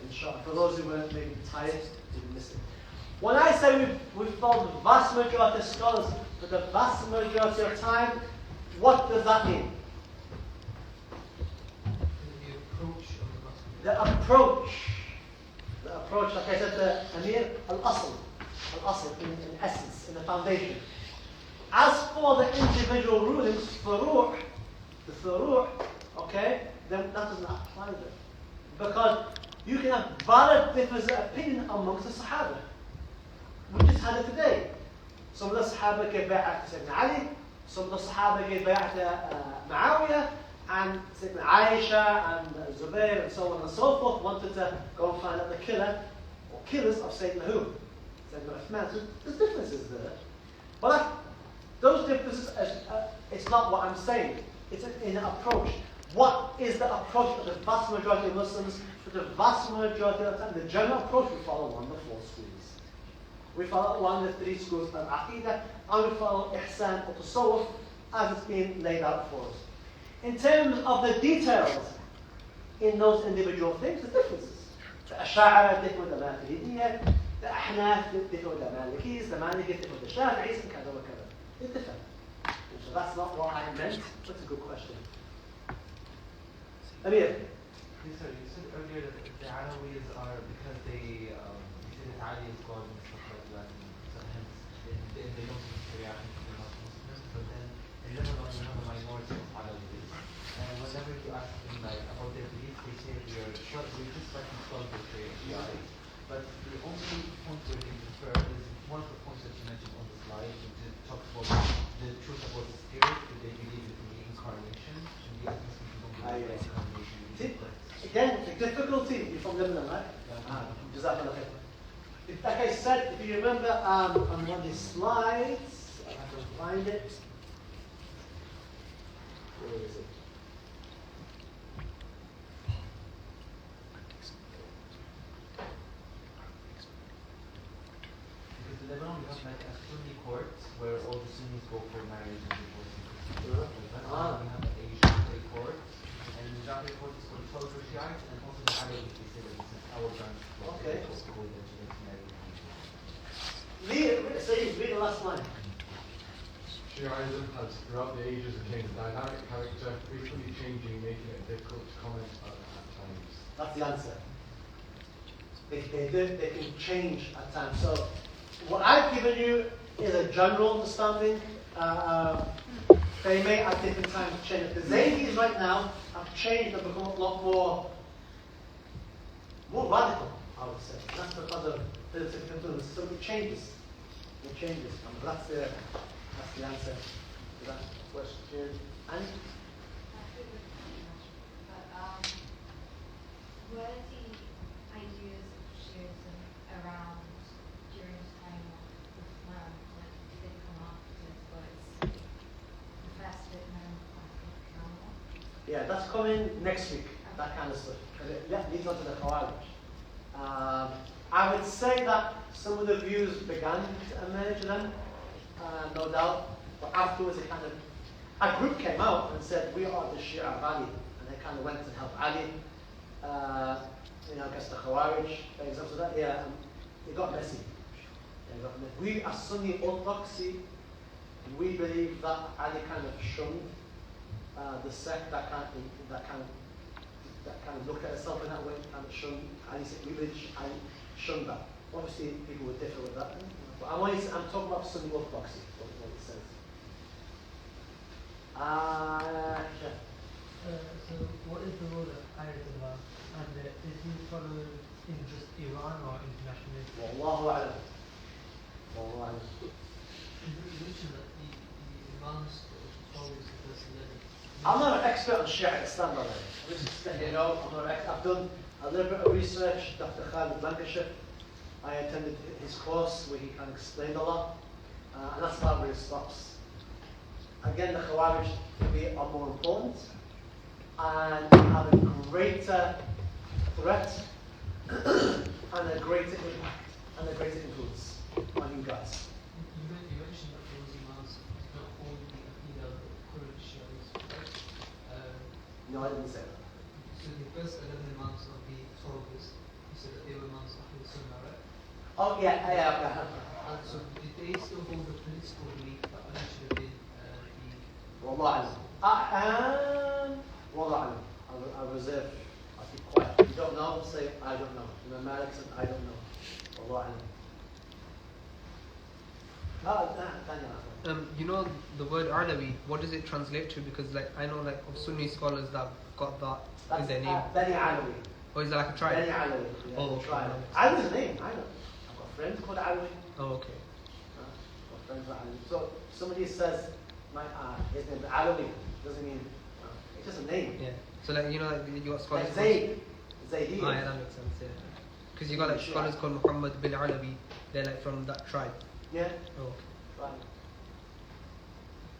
Inshallah. For those who were maybe tired, didn't miss it. When I say we've followed the vast majority of scholars for the vast majority of time, what does that mean? The approach. The approach, like I said, the Amir, al-asl, in essence, in the foundation. As for the individual rulings, the furu', okay, then that doesn't apply there. Because you can have valid differences of opinion amongst the Sahaba. We just had it today. Some of the Sahaba gave bay'ah to Sayyidina Ali, some of the Sahaba gave bay'ah to Muawiyah, and Sayyidina Aisha and Zubayr and so on and so forth wanted to go and find out the killer or killers of Sayyidina who? Sayyidina Uthman. So there's differences there. But those differences, it's not what I'm saying. It's in the approach. What is the approach of the vast majority of Muslims? For the vast majority of the time, the general approach, we follow one of the 4 schools. We follow one of the 3 schools of Aqidah, and we follow Ihsan or Tasawwuf as it's been laid out for us. In terms of the details in those individual things, the differences. The Ash'ari differ with the Maturidiyya, the Ahnaf differ with the Malikis, the Malikis differ with the Shafi'is, and kada wa kada. It's different. So that's not what I meant. That's a good question. Amir? Yes, sir. You said earlier that the Alawis are because they you said that Ali is God and stuff like that, and so hence they don't see Sharia and they're not Muslims. But then in Lebanon you have a minority of Alawis, and whenever you ask them like about their beliefs, they say we just like to follow the Sharia. But the only point where they differ is one of the points that you mentioned on the slide, which talks about the truth about the spirit. Do they believe in the incarnation? And the other people don't believe in the incarnation. Again, the difficulty, you're from Lebanon, right? Jazakallah khair. Like I said, if you remember on one of these slides, I have to find it. Where is it? Because in Lebanon we have like a Sunni court where all the Sunnis go for marriage and divorce. We have a Shafi'i court, and the Shafi'i court is controlled for Shiites, and also the Alawites, they say that this is our branch of the school that you get married. Read the last line. Shiaism has, throughout the ages, attained a dynamic character, frequently changing, making it difficult to comment at times. That's the answer. They can change at times. So, what I've given you is a general understanding. They may at different times change. The Zaydis right now have changed and become a lot more radical, I would say. That's because of political influence. So it changes. It changes. And that's the answer to that question. And were the ideas of Shiism around during the time of Islam? Like, did they come afterwards? But it's the first bit known as yeah, that's coming next week. That kind of stuff. Because it leads on to the Khawarij. I would say that some of the views began to emerge then, no doubt. But afterwards, a group came out and said, we are the Shia of Ali. And they kind of went to help Ali. I guess the Khawarij, for example, that, it got messy. We as Sunni Orthodoxy, we believe that Ali kind of shunned the sect that kind of looked at itself in that way, kind of shunned Ali. We believe Ali shunned that. Obviously, people would differ with that. But I'm talking about Sunni Orthodoxy, what it says. So, what is the role of Ayatollah? And is he followed in just Iran or internationally? Wallahu a'lam. Wallahu a'lam. You mentioned that the Imams always supposed to live. I'm not an expert on Shia Islam, by the way. I'm just letting you know, I've done a little bit of research. Dr. Khalid Lancashire, I attended his course where he kind of explained a lot, and that's about where it stops. Again, the Khawarij to me are more important and have a greater threat and a greater impact and a greater influence on you guys. You mentioned that those Imams No, I didn't say that. So the first 11 imams of the Torahs, you said that they were imams of the Sunnah, right? Oh, yeah. And so did they still hold the political belief that Ali should have been the... Wallah alam. Wallah alam. I reserve. I keep quiet. If you don't know, say, I don't know. In the Malik said, I don't know. Wallah alam. You know the word Alawi, what does it translate to? Because like I know like of Sunni scholars that got that in their name. Bani Alawi. Or is that like a tribe? Bani Alawi. Yeah, Oh, okay. tribe. Alawi's a name, I know. I've got friends called Alawi. Oh, okay. I've got friends called Alawi. So somebody says, his name is Alawi, doesn't mean, it's just a name. Yeah. So like you know like you got scholars. Like Zane. Zaidi. Oh, yeah, that makes sense. Yeah. Because you got like scholars called Muhammad bin Alawi. They're like from that tribe. Yeah. Oh, okay. Right.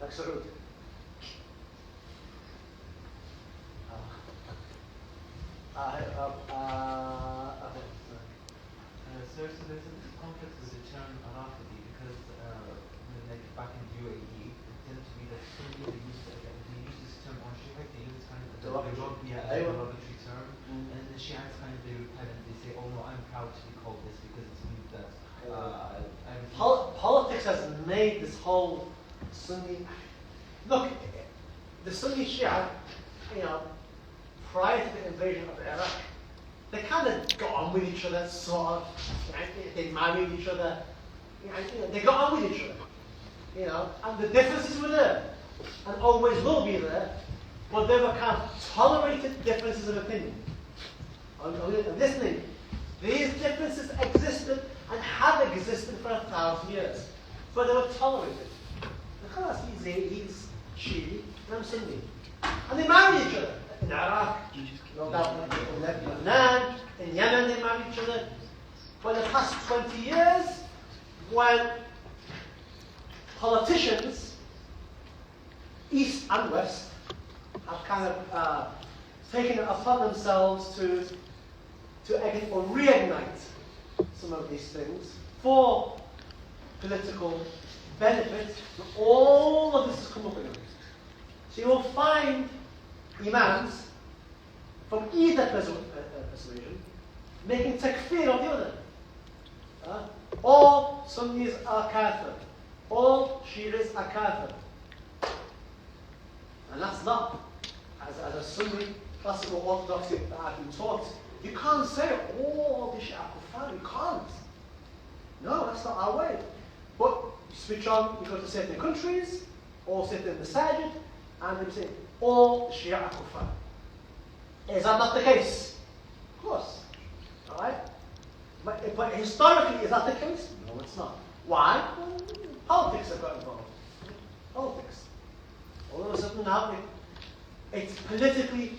Like Saud. So there's a conflict with the term Rafidi because like back in UAE, it tended to be that Sunni they use this term on Shiite, they use kind of a derogatory term, and the Shiites kind of they repellent, they say, oh no, I'm proud to be called this because it means that politics has made this whole Sunni. Look, the Sunni Shia, prior to the invasion of Iraq, they kind of got on with each other, sort of. They married each other. They got on with each other. And the differences were there, and always will be there. But they were kind of tolerated differences of opinion. And listening, these differences existed and have existed for 1,000 years, but they were tolerated. Because he's Shi'i and I'm Sunni, and they married each other in Iraq. No doubt in Lebanon, in Yemen they married each other. For the past 20 years, when politicians, East and West, have kind of taken it upon themselves to or reignite some of these things for political benefit, all of this has come up again. So you will find imams from either persuasion making takfir of the other. All Sunnis are kafir. All Shi'is are kafir. And that's not, as a Sunni classical orthodoxy that I've been taught, you can't say, all the Shia are kuffar. You can't. No, that's not our way. But you switch on, you go to certain countries, or certain masajid, and they say, all Shia are kuffar. Is that not the case? Of course. Alright? But historically, is that the case? No, it's not. Why? Well, politics have got involved. Politics. All of a sudden now, it's politically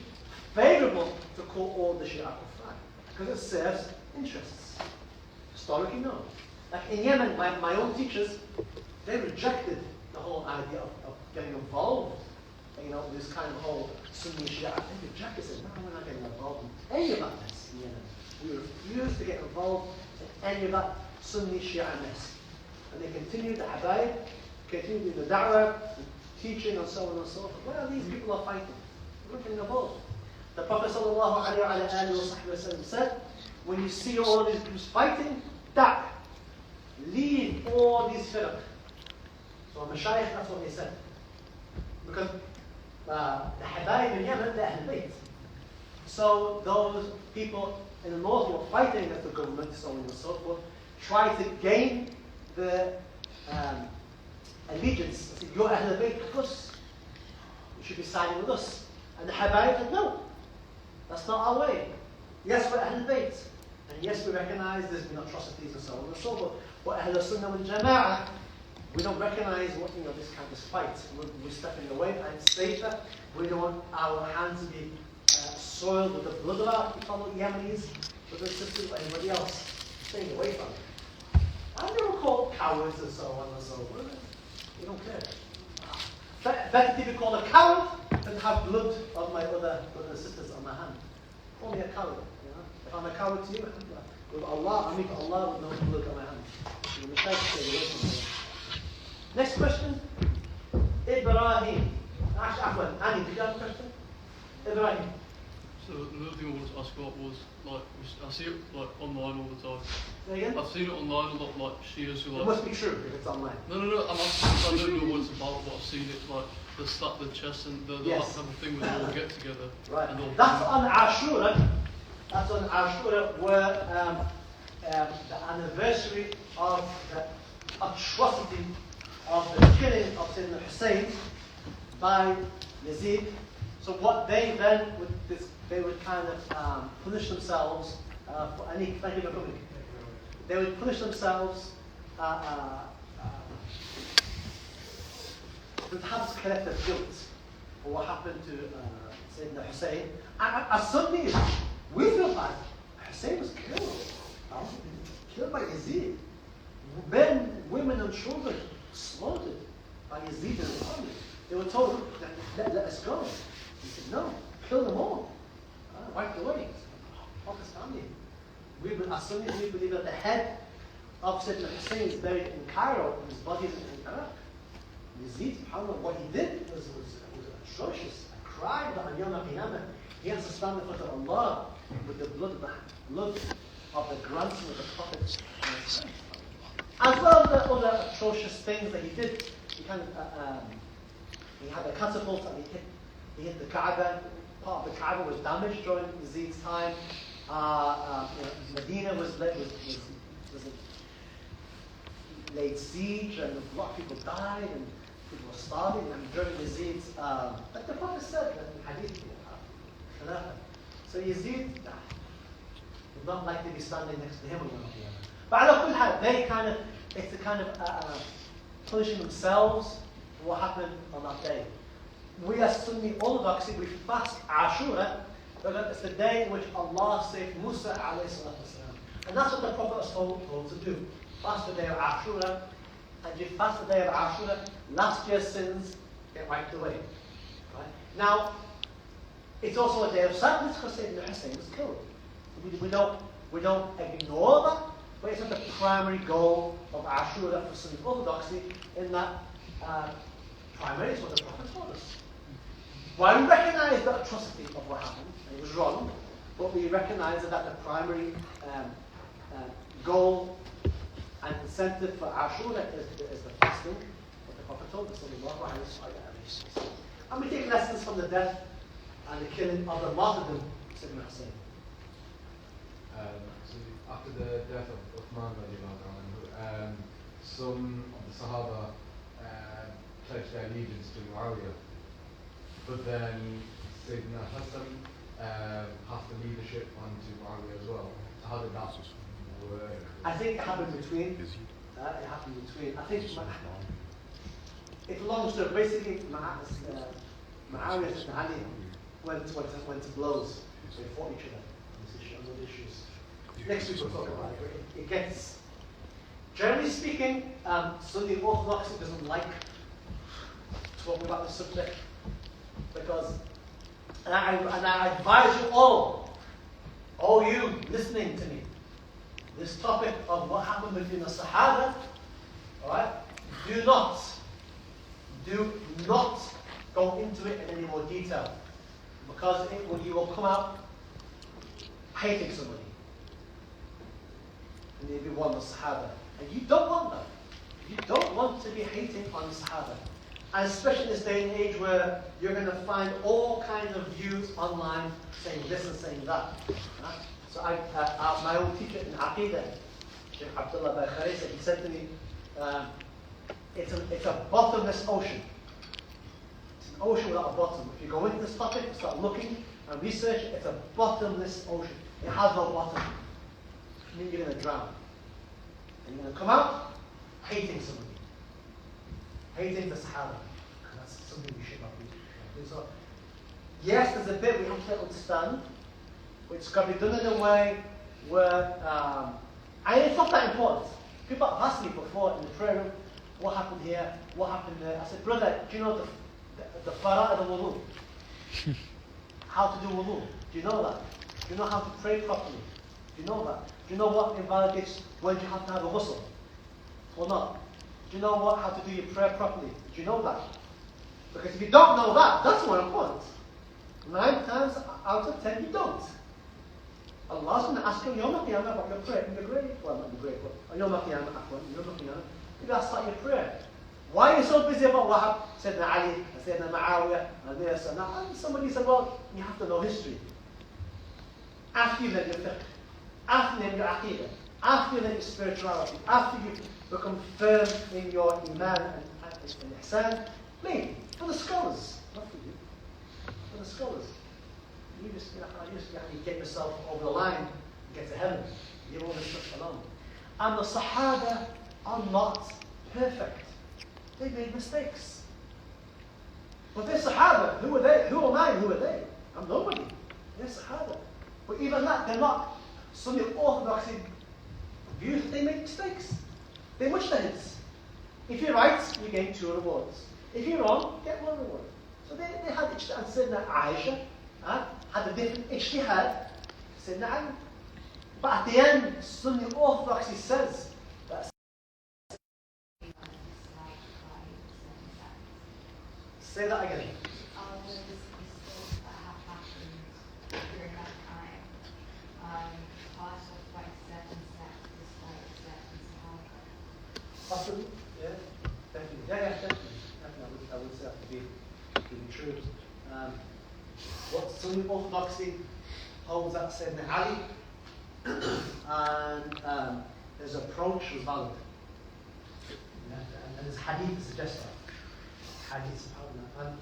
favorable to call all the Shia kuffar, because it serves interests. Historically, no. Like in Yemen, my own teachers, they rejected the whole idea of getting involved, this kind of whole Sunni Shia. They rejected it. No, we're not getting involved in any of that mess in Yemen. We refuse to get involved in any of that Sunni Shia mess. And they continued the habayib, continued the da'wah, the teaching, and so on and so forth. Well, these people are fighting. They're not getting involved. The Prophet ﷺ said, when you see all these groups fighting, leave all these firq. So Mashayikh, that's what they said. Because the Habayib in Yemen, they're Ahl Bayt. So those people in the north who are fighting against the government, so on and so forth, try to gain the allegiance. They say, you're Ahl Bayt with us. You should be siding with us. And the Habayib said, no, that's not our way. Yes, we're Ahl Bayt. And yes, we recognize there's been atrocities and so on and so forth. But Ahl Sunnah wal Jama'ah, we don't recognize this kind of spite. We're stepping away, and safer. We don't want our hands to be soiled with the blood of our fellow Yemenis, brothers and sisters, or anybody else. Staying away from it. And they were called cowards and so on and so forth. We don't care. Better to be called a coward than have blood of my other brothers and sisters on my hand. Call me a coward. If I'm a coward to you, with Allah, I meet Allah with no blood on my hand. You must stay away from me. Next question. Ibrahim. Actually, Annie, did you have a question? Ibrahim. So another thing I wanted to ask about was like I see it like online all the time. Say again? I've seen it online a lot, like Shias who like. It must be true if it's online. No. I'm asking because I don't know what it's about, but I've seen it like the slap the chest and the Yes. that type of thing where they all get together. Right. And all That's on Ashura. That's on Ashura where the anniversary of the atrocity of the killing of Sayyidina Hussein by Yazid. So what they then would they would kind of punish themselves for any. Thank you for coming. They would punish themselves with perhaps collective guilt for what happened to Sayyidina Hussein. And as Sunnis, we feel bad. Hussein was killed by Yazid. Men, women, and children slaughtered by Yazid and his army. They were told, let us go. He said, no, kill them all. Wipe away. Pakistani. As Sunnis, we believe that the head of Sayyidina Hussein is buried in Cairo, and his body is in Iraq. Yazid, subhanAllah, what he did was atrocious. A crime that on Yom Qiyamah, he has to stand in front of Allah with the blood of the grandson of the Prophet. As well as the other atrocious things that he did. He kind of, he had a catapult and he hit the Kaaba. Part of the Kaaba was damaged during Yazid's time. Medina was laid siege, and a lot of people died, and people were starving. And during Yazid's, like the Prophet said in Hadith, so Yazid would not like to be standing next to him on Yom Qiyamah. But ala kulli hal, it's a kind of punishing themselves for what happened on that day. We as Sunni Orthodoxy, we fast Ashura, because it's the day in which Allah saved Musa alayhi salatu wasalam. And that's what the Prophet was told to do. Fast the day of Ashura, and you fast the day of Ashura, last year's sins get wiped away. Right? Now, it's also a day of sadness because Sayyidina Hussein was killed. We don't ignore that, but it's not the primary goal of Ashura for Sunni Orthodoxy, in that primarily is what the Prophet told us. While we recognize the atrocity of what happened, and it was wrong, but we recognize that the primary goal and incentive for Ashura is the fasting, what the Prophet told us. And we take lessons from the death and the killing of the martyrdom of Sayyidina Hussein. So after the death of Uthman, some of the Sahaba pledged their allegiance to Muawiyah. But then Sayyidina Hassan passed the leadership on to Muawiyah as well. So how did that work? I think it happened between. I think it's a long story. Basically, Muawiyah and Ali went to blows. So they fought each other on those issues. Next week we'll talk about it. It gets, generally speaking, Sunni Orthodoxy doesn't like talking about the subject, because, and I advise you all you listening to me, this topic of what happened between the Sahaba, alright, do not go into it in any more detail, because you will come out hating somebody. And you'll be one of the Sahaba. And you don't want that. You don't want to be hating on the Sahaba. And especially in this day and age where you're going to find all kinds of views online saying this and saying that. So my own teacher in Aqidah, Sheikh Abdullah Bakhari, he said to me, it's a bottomless ocean. It's an ocean without a bottom. If you go into this topic, start looking and research, it's a bottomless ocean. It has no bottom. It means you're going to drown. And you're going to come out hating somebody. Hating the Sahaba. And that's something we should not do. So, yes, there's a bit we have to understand, which can be done in a way where, and it's not that important. People have asked me before in the prayer room, what happened here, what happened there. I said, brother, do you know the fara'id of wudu? How to do wudu? Do you know that? Do you know how to pray properly? Do you know that? Do you know what invalidates when you have to have a ghusl? Or not? Do you know how to do your prayer properly? Do you know that? Because if you don't know that, that's more important. 9 times out of 10 you don't. Allah's going to ask you Yawm al-Qiyamah about your prayer in the grave. Well, not in the grave, but Yawm al-Qiyamah, Yawm al-Qiyamah. You got to start your prayer. Why are you so busy about what happened? Sayyidina Ali, Sayyidina Muawiyah, and this and that? And somebody said, well, you have to know history. After you learn your fiqh, after you learn your aqidah, after you learn your spirituality, after you become firm in your iman and ihsan, maybe for the scholars, not for you, for the scholars. You just get yourself over the line and get to heaven. You all this stuff alone. And the Sahaba are not perfect. They made mistakes. But they're Sahaba. Who are they? Who am I? Who are they? I'm nobody. They're Sahaba. But even that, they're not Sunni orthodoxy views. They make mistakes. They're mujtahids. If you're right, you gain 2 rewards. If you're wrong, you get 1 reward. So they had ijtihad. Sayyidina Aisha had a different ijtihad. Sayyidina Ali. But at the end, Sunni orthodoxy says that. Say that again. Possibly, yeah, definitely. Yeah, definitely. I would say that to be true. What Sunni orthodoxy holds that Sayyidina Ali and his approach was valid. And his hadith suggests that. Hadith, and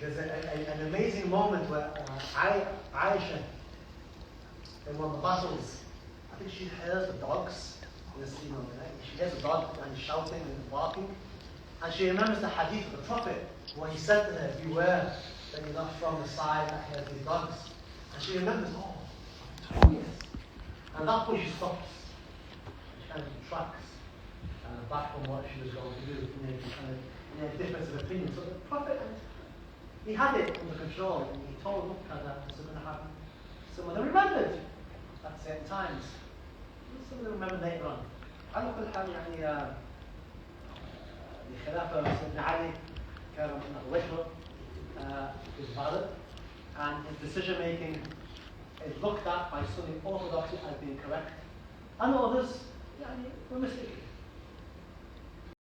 there's an amazing moment where Aisha, in one of the battles, I think she hears the dogs. She hears the dog and shouting and barking, and she remembers the hadith of the Prophet where he said to her, "Beware that you're not from the side that hears these dogs." And she remembers, yes. And at that point she stops. She kind of retracts back from what she was going to do, in a difference of opinion. So the Prophet, he had it under control, and he told them, look, this is going to happen. Some of them remembered at certain times. Some of them remember later on. على كل حال يعني الخلافة سيدنا علي كان وجهه is valid, and his decision making is looked at by Sunni orthodoxy as being correct, and others were mistaken.